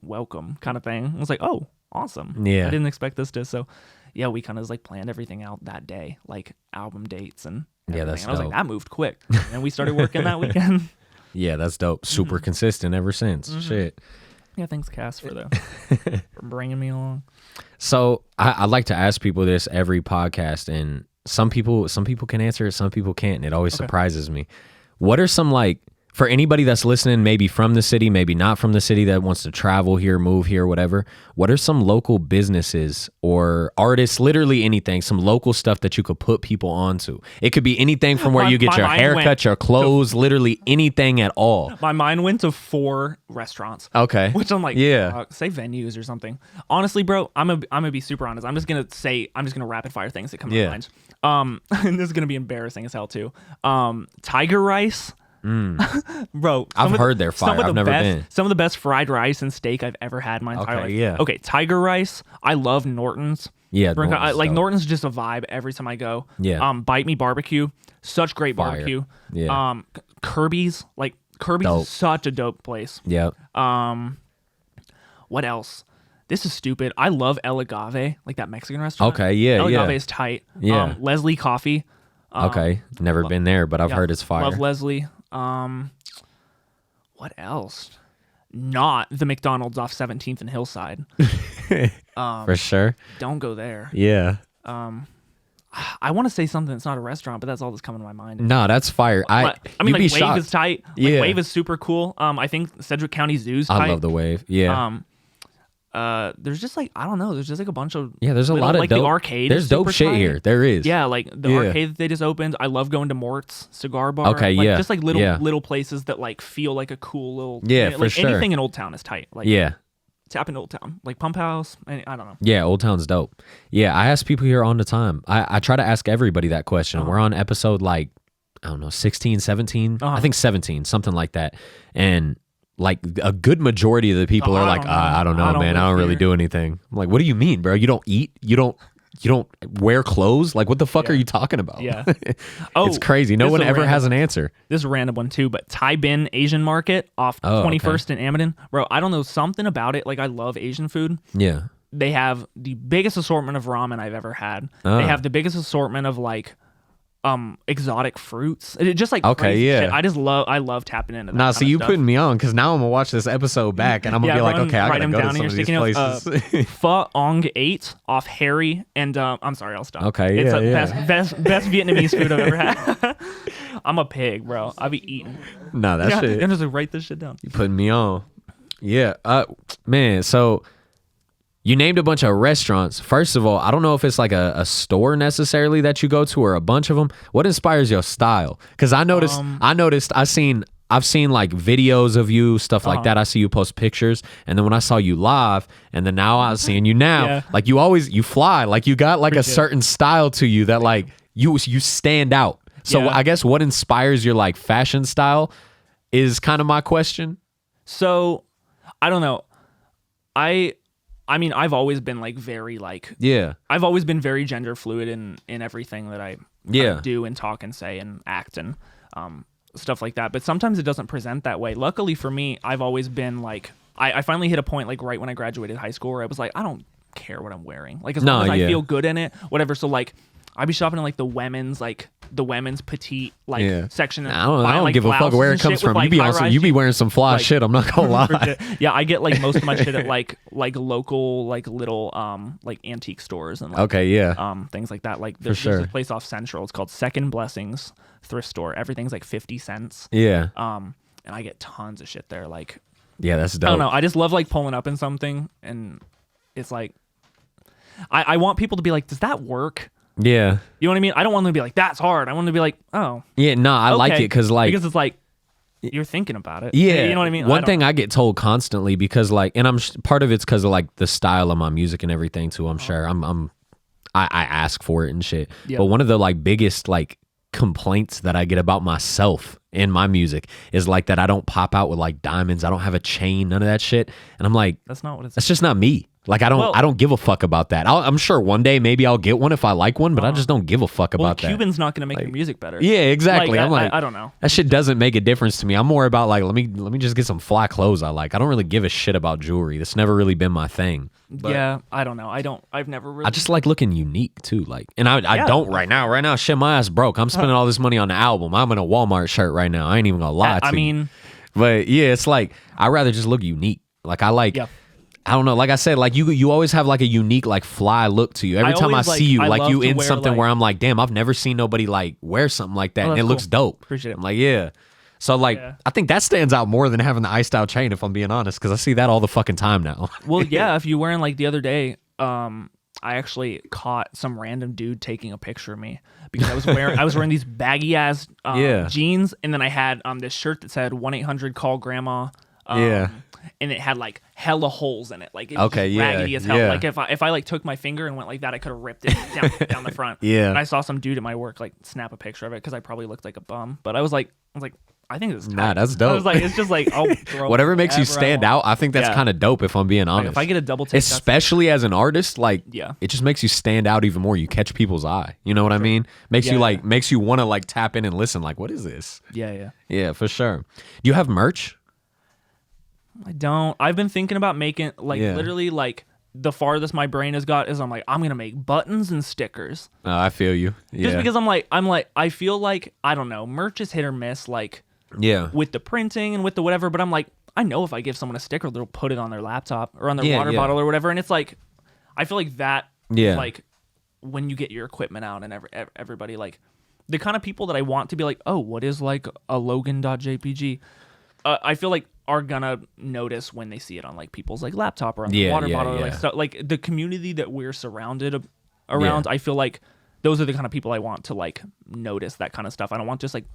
welcome kind of thing. I was like, oh, awesome. Yeah. I didn't expect this to. So yeah, we kind of like planned everything out that day, like album dates and everything. That's and I was dope. like, that moved quick. And we started working that weekend. Yeah, that's dope. Super consistent ever since. Shit. Yeah, thanks, Cass, for bringing me along. So I like to ask people this every podcast, and some people can answer it, some people can't, and it always surprises me. What are some, like, for anybody that's listening, maybe from the city, maybe not from the city, that wants to travel here, move here, whatever, what are some local businesses or artists, literally anything, some local stuff that you could put people onto? It could be anything from where you get your haircut, your clothes, literally anything at all. My mind went to 4 restaurants. Okay. Which I'm like, say venues or something. Honestly, bro, I'm gonna be super honest. I'm just gonna rapid fire things that come to mind. And this is gonna be embarrassing as hell too. Tiger Rice. Bro, I've heard they're fire. I've never been. Some of the best fried rice and steak I've ever had in my entire life. Yeah. Okay, Tiger Rice. I love Norton's. Yeah, Norton's just a vibe every time I go. Yeah. Bite Me Barbecue. Such great barbecue. Yeah. Kirby's. Like Kirby's is such a dope place. Yeah. What else? This is stupid. I love El Agave, like that Mexican restaurant. Okay, yeah, El Agave is tight. Yeah. Leslie Coffee. Okay, never been there, but I've heard it's fire. Love Leslie. What else? Not the McDonald's off 17th and Hillside. For sure. Don't go there. Yeah. I want to say something that's not a restaurant, but that's all that's coming to my mind. No, that's fire. I mean, like Wave shocked. is tight. Like, Wave is super cool. I think Sedgwick County Zoo's tight. I love the Wave. Yeah. There's just like, I don't know, there's just like a bunch of there's a lot of like dope, the arcade. There's dope shit here. There is. Yeah, like the arcade that they just opened. I love going to Mort's Cigar Bar. Okay, like, yeah. Just like little places that like feel like a cool little for like sure. anything in Old Town is tight. Like tap in Old Town. Like Pump House. I don't know. Yeah, Old Town's dope. Yeah, I ask people here all the time. I try to ask everybody that question. We're on episode like, I don't know, 16, 17. I think 17, something like that. And like a good majority of the people are like, I don't know, man. I don't really do anything. I'm like, what do you mean, bro? You don't eat? You don't wear clothes? Like, what the fuck are you talking about? Yeah. It's crazy. No one ever has an answer. This is a random one too, but Thai Bin Asian Market off 21st and Amadon. Bro, I don't know, something about it. Like, I love Asian food. Yeah. They have the biggest assortment of ramen I've ever had. They have the biggest assortment of like exotic fruits. It just like crazy shit. I love tapping into that. Nah, so you putting me on because now I'm gonna watch this episode back and I'm gonna be like, okay, I gotta go to some of these places. Pho Ong 8 off Harry and I'm sorry, I'll stop. Okay, it's the best Vietnamese food I've ever had. I'm a pig, bro. I be eating. Nah, that shit. I'm just like, write this shit down. You putting me on. Yeah. Man, so you named a bunch of restaurants. First of all, I don't know if it's like a store necessarily that you go to or a bunch of them. What inspires your style? Because I've seen like videos of you, stuff like that. I see you post pictures, and then when I saw you live, and then now I'm seeing you now, like you fly, like you got like a certain style to you that like you stand out. So I guess what inspires your like fashion style is kind of my question. So I don't know. I mean, I've always been like very like I've always been very gender fluid in everything that I do and talk and say and act and stuff like that. But sometimes it doesn't present that way. Luckily for me, I've always been like I finally hit a point like right when I graduated high school where I was like, I don't care what I'm wearing. Like as long as I feel good in it, whatever. So like I'd be shopping in like the women's petite section. I don't give a fuck where it comes from. You be wearing some fly shit. I'm not gonna lie. Yeah, I get like most of my shit at like local like little like antique stores and like, things like that. Like there's a place off Central. It's called Second Blessings Thrift Store. Everything's like 50 cents. Yeah. And I get tons of shit there. Like that's dope. I don't know. I just love like pulling up in something and it's like I want people to be like, does that work? Yeah. You know what I mean? I don't want them to be like, that's hard. I want them to be like, oh. Yeah, no, I like it because it's like you're thinking about it. Yeah. You know what I mean? One thing I get told constantly because like, and part of it's because of like the style of my music and everything too, I'm sure. I ask for it and shit. Yep. But one of the like biggest like complaints that I get about myself in my music is like that I don't pop out with like diamonds. I don't have a chain, none of that shit. And I'm like, that's not what it's. That's just not me. Like I don't give a fuck about that. I'm sure one day maybe I'll get one if I like one, but I just don't give a fuck about that. Cuban's not gonna make your music better. Yeah, exactly. I'm like, I don't know. That shit doesn't make a difference to me. I'm more about like, let me just get some fly clothes I like. I don't really give a shit about jewelry. That's never really been my thing. But yeah, I don't know. I've never really. I just like looking unique too. Like, and I don't right now. Right now, shit, my ass broke. I'm spending all this money on the album. I'm in a Walmart shirt right now. I ain't even gonna lie to you. But yeah, it's like I'd rather just look unique. Like I like. Yeah. I don't know. Like I said, like you always have like a unique, like fly look to you. Every time I see you, like you in something where I'm like, damn, I've never seen nobody like wear something like that, and it looks dope. Appreciate it. I'm like, yeah. So like, I think that stands out more than having the iced out chain, if I'm being honest, because I see that all the fucking time now. Well, yeah. If you wearing like the other day, I actually caught some random dude taking a picture of me because I was wearing these baggy ass jeans, and then I had this shirt that said 1-800-CALL-GRANDMA. And it had like hella holes in it, like it was raggedy as hell. Like if I like took my finger and went like that, I could have ripped it down the front. Yeah. And I saw some dude at my work like snap a picture of it because I probably looked like a bum. But I was like, I think this is tight. Nah, that's dope. I was like, it's just like, I'll throw whatever makes you stand out. I think that's kind of dope. If I'm being honest, like if I get a double take, especially as an artist, like it just makes you stand out even more. You catch people's eye. You know what I mean? Makes you want to like tap in and listen. Like, what is this? Yeah, for sure. Do you have merch? I don't. I've been thinking about making like literally like the farthest my brain has got is I'm like, I'm gonna make buttons and stickers. Oh, I feel you. Yeah. Just because I'm like I feel like I don't know, merch is hit or miss, like with the printing and with the whatever. But I'm like, I know if I give someone a sticker, they'll put it on their laptop or on their water bottle or whatever. And it's like, I feel like that is like when you get your equipment out and everybody like the kind of people that I want to be like, oh, what is like a logan.jpg? I feel like are gonna notice when they see it on like people's like laptop or on the water bottle or like stuff. Like the community that we're surrounded around, I feel like those are the kind of people I want to like notice that kind of stuff. I don't want just like,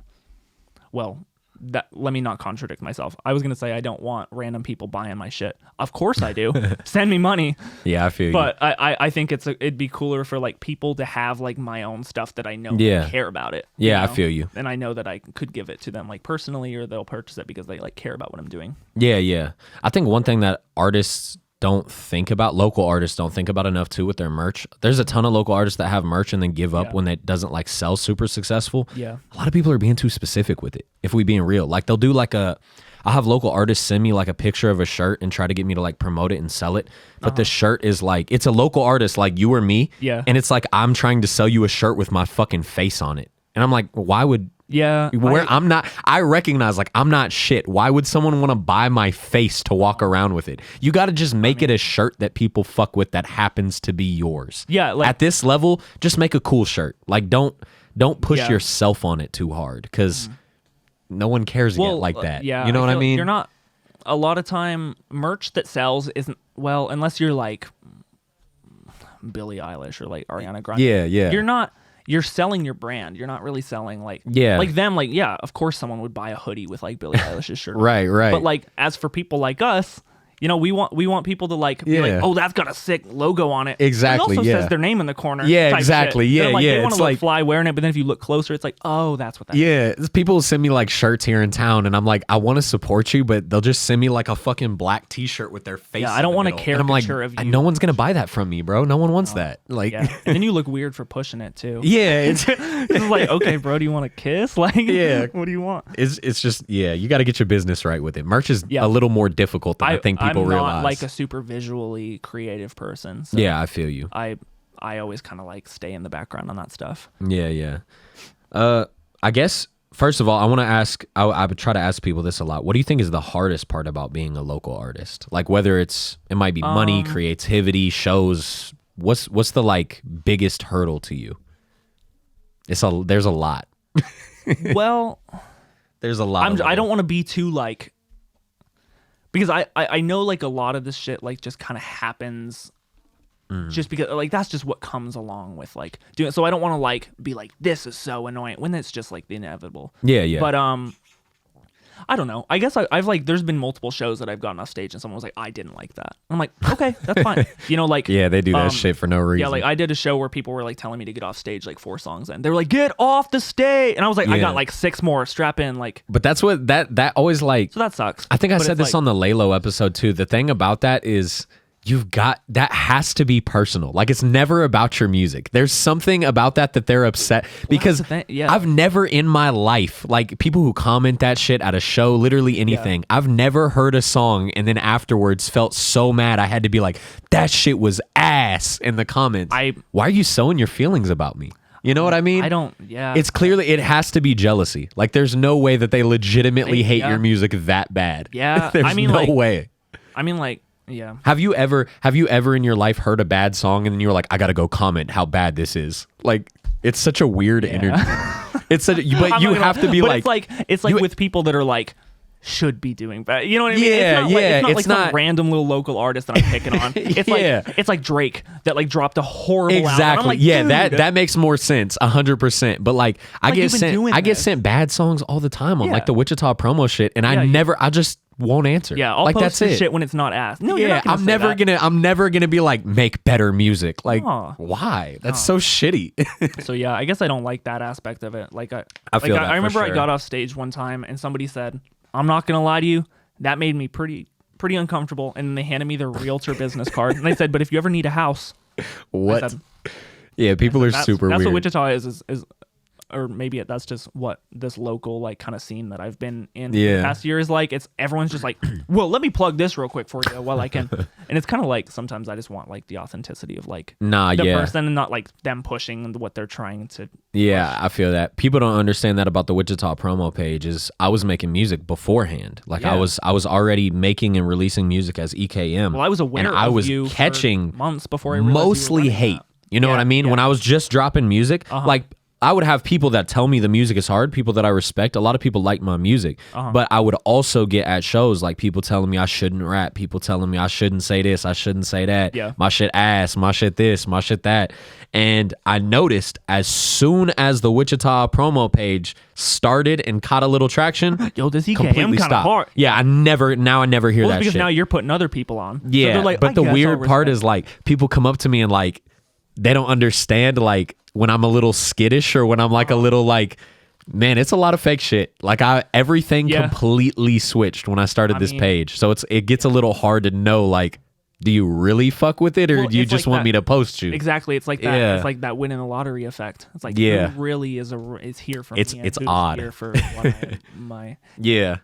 let me not contradict myself. I was going to say I don't want random people buying my shit. Of course I do. Send me money. Yeah, I feel you. But I think it'd be cooler for like people to have like my own stuff that I know they care about it. Yeah, you know? I feel you. And I know that I could give it to them like personally, or they'll purchase it because they like care about what I'm doing. Yeah. I think one thing that local artists don't think about enough too with their merch. There's a ton of local artists that have merch and then give up when it doesn't like sell super successful. Yeah. A lot of people are being too specific with it, if we being real. Like they'll do like I'll have local artists send me like a picture of a shirt and try to get me to like promote it and sell it. But the shirt is like, it's a local artist like you or me. Yeah. And it's like, I'm trying to sell you a shirt with my fucking face on it. And I'm like, why would... Yeah. I recognize like I'm not shit. Why would someone want to buy my face to walk around with it? You got to just make it a shirt that people fuck with that happens to be yours. Yeah. Like, at this level, just make a cool shirt. Like don't push yourself on it too hard because no one cares yet like that. Yeah. You know what I mean? You're not, a lot of time merch that sells isn't, unless you're like Billie Eilish or like Ariana Grande. Yeah. You're selling your brand. You're not really selling like them. Like, yeah, of course someone would buy a hoodie with like Billie Eilish's shirt. Right. But like, as for people like us, you know, we want people to like be like, oh, that's got a sick logo on it. Exactly. It also says their name in the corner. Yeah, exactly. Shit. Yeah, like, yeah. They want it's to look like fly wearing it, but then if you look closer, it's like, oh, that's what that is. Yeah, people send me like shirts here in town, and I'm like, I want to support you, but they'll just send me like a fucking black T-shirt with their face. Yeah, I don't want a caricature I'm like, of you. no one's gonna buy that from me, bro. No one wants that. Like, and then you look weird for pushing it too. Yeah, it's like, okay, bro, do you want a kiss? Like, what do you want? It's just you got to get your business right with it. Merch is a little more difficult than I think people realize. I'm not like a super visually creative person. So yeah, I feel you. I always kind of like stay in the background on that stuff. Yeah. I guess first of all, I want to ask. I would try to ask people this a lot. What do you think is the hardest part about being a local artist? Like whether it might be money, creativity, shows. What's the like biggest hurdle to you? There's a lot. Well, there's a lot. I don't want to be too like, because I know like a lot of this shit like just kind of happens just because like that's just what comes along with like doing it. So I don't want to like be like, this is so annoying when it's just like the inevitable. Yeah. But I don't know. I guess I've like, there's been multiple shows that I've gotten off stage and someone was like, I didn't like that. I'm like, okay, that's fine. You know, like yeah, they do that shit for no reason. Yeah, like I did a show where people were like telling me to get off stage like 4 songs in. They were like, get off the stage, and I was like, I got like 6 more. Strap in, like. But that's what that always like. So that sucks. I think I said this on the Lalo episode too. The thing about that is, that has to be personal. Like it's never about your music. There's something about that they're upset because I've never in my life, like people who comment that shit at a show, literally anything, I've never heard a song and then afterwards felt so mad I had to be like, that shit was ass in the comments. Why are you so in your feelings about me? You know what I mean? It's clearly, it has to be jealousy. Like there's no way that they legitimately hate your music that bad. Yeah. There's no way. I mean like, yeah. Have you ever in your life heard a bad song and then you were like, I gotta go comment how bad this is? Like, it's such a weird energy. It's such, but you have to be but like, it's like with people that are like should be doing bad. You know what I mean? It's not some random little local artist that I'm picking on. It's like it's like Drake that like dropped a horrible album. Like, that makes more sense 100%. But like I get sent bad songs all the time on like the Wichita promo shit, and I just won't answer. Yeah, I'll like post that's it. Shit when it's not asked. No, you're not I'm never gonna be like, make better music. Like why? That's so shitty. So yeah, I guess I don't like that aspect of it. Like I remember I got off stage one time and somebody said, I'm not gonna lie to you, that made me pretty uncomfortable. And then they handed me their realtor business card and they said, but if you ever need a house, what? People are super weird. That's what Wichita is, or maybe that's just what this local like kind of scene that I've been in the past year is like. It's everyone's just like, well, let me plug this real quick for you while I can. And it's kind of like sometimes I just want like the authenticity of like the person and not like them pushing what they're trying to. Yeah, I feel that. People don't understand that about the Wichita promo page is I was making music beforehand. Like I was already making and releasing music as EKM. Well, I was aware and I of was you catching for months before I realized mostly hate. You know what I mean? When I was just dropping music, like I would have people that tell me the music is hard, people that I respect. A lot of people like my music, but I would also get at shows like people telling me I shouldn't rap, people telling me I shouldn't say this, I shouldn't say that, my shit ass, my shit this, my shit that. And I noticed as soon as the Wichita promo page started and caught a little traction, yo, does he completely get him kind of hard? Yeah, I never hear that because shit. now you're putting other people on. Yeah, so they're like, but the weird part is like people come up to me and like they don't understand like when I'm a little skittish or when I'm like a little like, man, it's a lot of fake shit. Like everything completely switched when I started this page. So it gets a little hard to know like, do you really fuck with it or do you just want me to post you? Exactly. It's like that. Yeah. It's like that winning the lottery effect. It's like who really is here for me. It's odd. Here for what my yeah.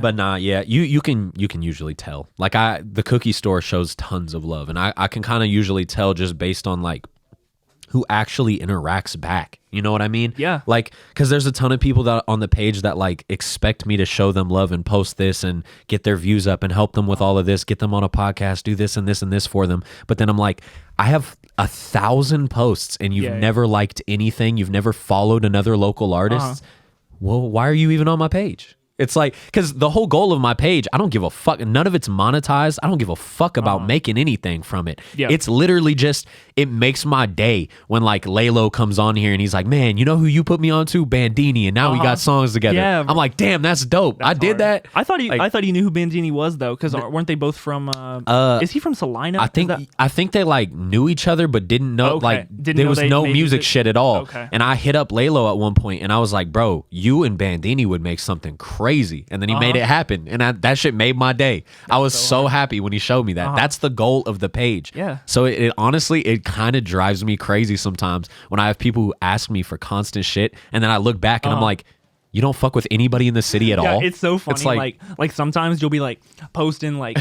But nah, you can usually tell. Like the cookie store shows tons of love, and I can kind of usually tell just based on like who actually interacts back. You know what I mean? Yeah. Like, because there's a ton of people that on the page that like expect me to show them love and post this and get their views up and help them with all of this, get them on a podcast, do this and this and this for them. But then I'm like, I have 1,000 posts and you've never liked anything. You've never followed another local artist. Well, why are you even on my page? It's like, because the whole goal of my page, I don't give a fuck. None of it's monetized. I don't give a fuck about making anything from it. Yeah. It's literally just, it makes my day when like Lalo comes on here and he's like, man, you know who you put me on to? Bandini. And now we got songs together. Yeah, I'm like, damn, that's dope. I did that. I thought he knew who Bandini was though. Because weren't they both from, is he from Salina? I think they like knew each other, but didn't know, there was no music shit at all. Okay. And I hit up Lalo at one point and I was like, bro, you and Bandini would make something crazy. And then he made it happen. And that shit made my day. I was so happy when he showed me that. That's the goal of the page. Yeah. So it honestly, it kind of drives me crazy sometimes when I have people who ask me for constant shit. And then I look back and I'm like, you don't fuck with anybody in the city at all. It's so funny. It's like sometimes you'll be like posting like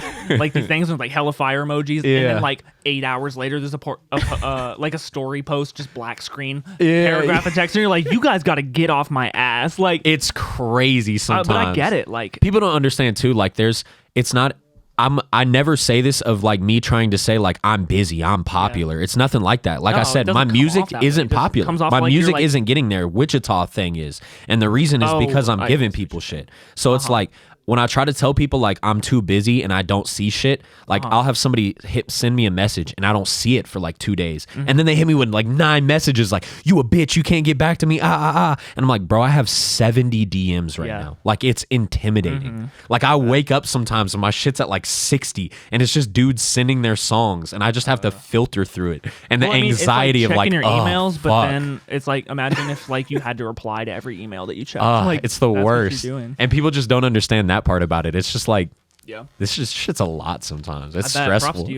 these things with like hella fire emojis, and then like 8 hours later there's like a story post, just black screen, paragraph of text, and you're like, you guys got to get off my ass. Like it's crazy sometimes. But I get it. Like people don't understand too. Like it's not. I never say this of like me trying to say like I'm busy, I'm popular. It's nothing like that. Like I said, my music isn't popular. My music isn't getting there. Wichita thing is. And the reason is because I'm giving people shit. So it's like when I try to tell people like I'm too busy and I don't see shit, like I'll have somebody send me a message and I don't see it for like 2 days. And then they hit me with like 9 messages like, you a bitch, you can't get back to me, And I'm like, bro, I have 70 DMs right now. Like it's intimidating. Like I wake up sometimes and my shit's at like 60 and it's just dudes sending their songs and I just have to filter through it. And the anxiety it's like of like, your emails, but fuck. Then it's like, imagine if like you had to reply to every email that you check. It's the worst. And people just don't understand that part about it. It's just like, this just shit's a lot sometimes. It's stressful.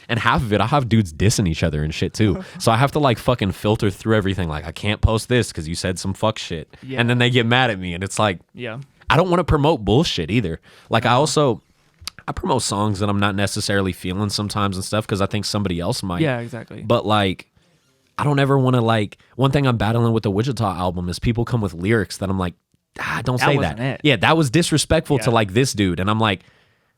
And half of it, I have dudes dissing each other and shit too. So I have to like fucking filter through everything. Like I can't post this because you said some fuck shit. And then they get mad at me and it's like, I don't want to promote bullshit either. Like I promote songs that I'm not necessarily feeling sometimes and stuff because I think somebody else might. Yeah, exactly. But like, I don't ever want to like, one thing I'm battling with the Wichita album is people come with lyrics that I'm like, don't say that. Yeah, that was disrespectful to like this dude. And I'm like,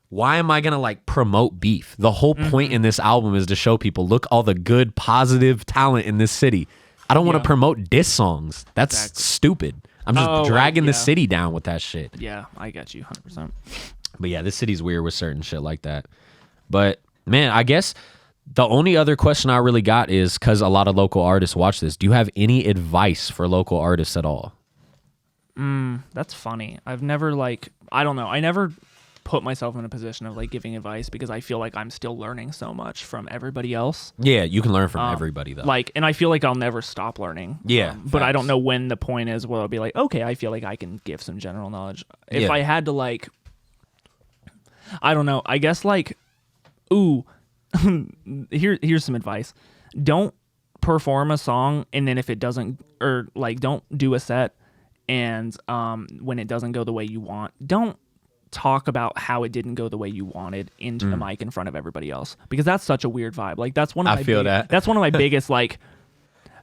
why am I going to like promote beef? The whole point in this album is to show people, look, all the good, positive talent in this city. I don't want to promote diss songs. That's stupid. I'm just dragging the city down with that shit. Yeah, I get you 100%. But yeah, this city's weird with certain shit like that. But man, I guess the only other question I really got is, because a lot of local artists watch this, do you have any advice for local artists at all? That's funny. I've never I don't know. I never put myself in a position of like giving advice because I feel like I'm still learning so much from everybody else. Yeah, you can learn from everybody though. Like, and I feel like I'll never stop learning. Yeah. But I don't know when the point is where I'll be like, okay, I feel like I can give some general knowledge. If I had to like, I don't know, I guess like, here's some advice. Don't perform a song and then if it doesn't, or like don't do a set and when it doesn't go the way you want, don't talk about how it didn't go the way you wanted into the mic in front of everybody else, because that's such a weird vibe. Like that's one of my that's one of my biggest like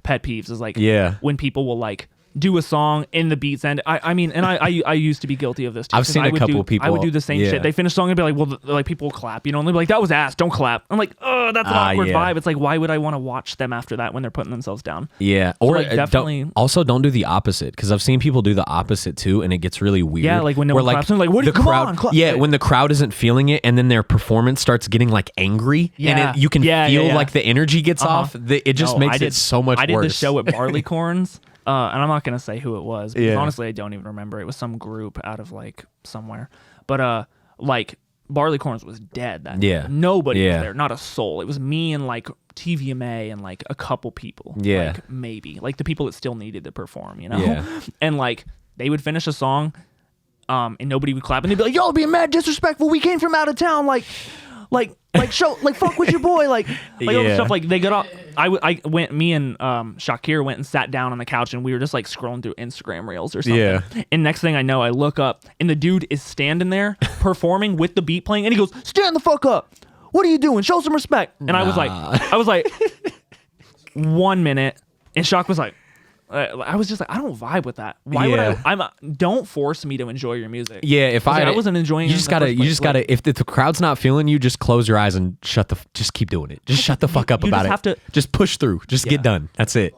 pet peeves is like when people will like do a song in the beats end. I mean, and I used to be guilty of this too. I've seen a couple people. I would do the same shit. They finish a song and be like, well, like people will clap, and they'll be like, that was ass, don't clap. I'm like, oh, that's an awkward vibe. It's like, why would I want to watch them after that when they're putting themselves down? Yeah. So Or like, definitely. Don't do the opposite, because I've seen people do the opposite too, and it gets really weird. Yeah, like when no one claps, I'm like, what? The Come crowd, on, clap. yeah, when the crowd isn't feeling it, and then their performance starts getting like angry, and you can feel like the energy gets off. It just makes it so much worse. I did the show at Barleycorns. And I'm not going to say who it was, because honestly, I don't even remember. It was some group out of like somewhere. But like Barleycorns was dead that night. Nobody was there, not a soul. It was me and like TVMA and like a couple people. Like maybe. Like the people that still needed to perform, you know? Yeah. And like they would finish a song and nobody would clap, and they'd be like, y'all being mad disrespectful. We came from out of town. Like show, like fuck with your boy, like all the stuff. Like they got off. Me and Shakir went and sat down on the couch, and we were just like scrolling through Instagram reels or something. Yeah. And next thing I know, I look up, and the dude is standing there performing with the beat playing, and he goes, "Stand the fuck up! What are you doing? Show some respect!" And I was like, 1 minute, and Shak was like. I was just like, I don't vibe with that. Why would I? Don't force me to enjoy your music. Yeah, if I wasn't enjoying it. You just gotta. If the crowd's not feeling you, just close your eyes and just keep doing it. Just shut the fuck up about it. Just push through. Just get done. That's it.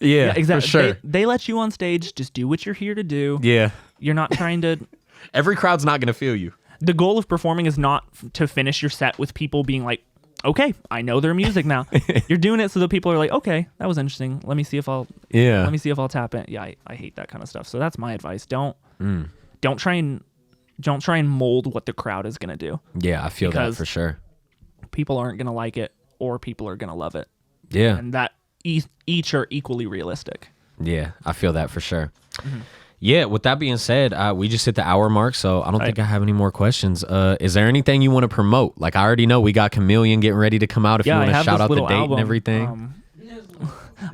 Yeah, exactly. For sure. They let you on stage. Just do what you're here to do. Yeah. You're not trying to. Every crowd's not gonna feel you. The goal of performing is not to finish your set with people being like, okay, I know their music now. You're doing it so that people are like, okay, that was interesting. Let me see if I'll tap in. Yeah, I hate that kind of stuff. So that's my advice. Don't try and mold what the crowd is gonna do. Yeah, I feel that for sure. People aren't gonna like it, or people are gonna love it. Yeah, and that each are equally realistic. Yeah, I feel that for sure. Mm-hmm. Yeah, with that being said, we just hit the hour mark, so I don't think I have any more questions. Is there anything you want to promote? Like, I already know we got Chameleon getting ready to come out. If you want to shout out the date and everything.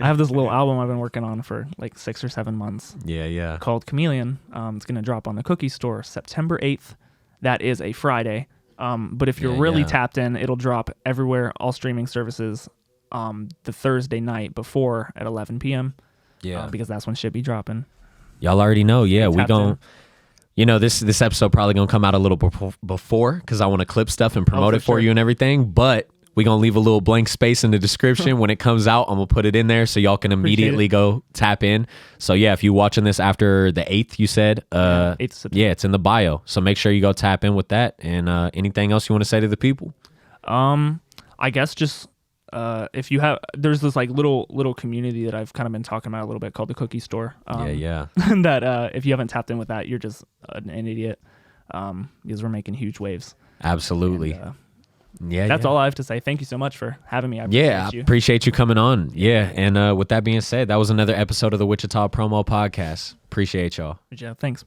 I have this little album I've been working on for like 6 or 7 months. Yeah. Called Chameleon. It's going to drop on the Cookie Store September 8th. That is a Friday. But if you're really tapped in, it'll drop everywhere, all streaming services, the Thursday night before at 11 p.m. Yeah. Because that's when shit be dropping. Y'all already know, we gon', this episode probably gonna come out a little before, because I want to clip stuff and promote it for you and everything, but we gonna leave a little blank space in the description. When it comes out, I'm gonna put it in there so y'all can immediately go tap in. So yeah, if you're watching this after the 8th, you said, 8th September. It's in the bio. So make sure you go tap in with that. And anything else you want to say to the people? I guess just if you have, there's this like little community that I've kind of been talking about a little bit called the Cookie Store. That if you haven't tapped in with that, you're just an idiot. Because we're making huge waves. Absolutely. And, that's all I have to say. Thank you so much for having me. I appreciate you coming on. Yeah, and with that being said, that was another episode of the Wichita Promo Podcast. Appreciate y'all. Yeah, thanks.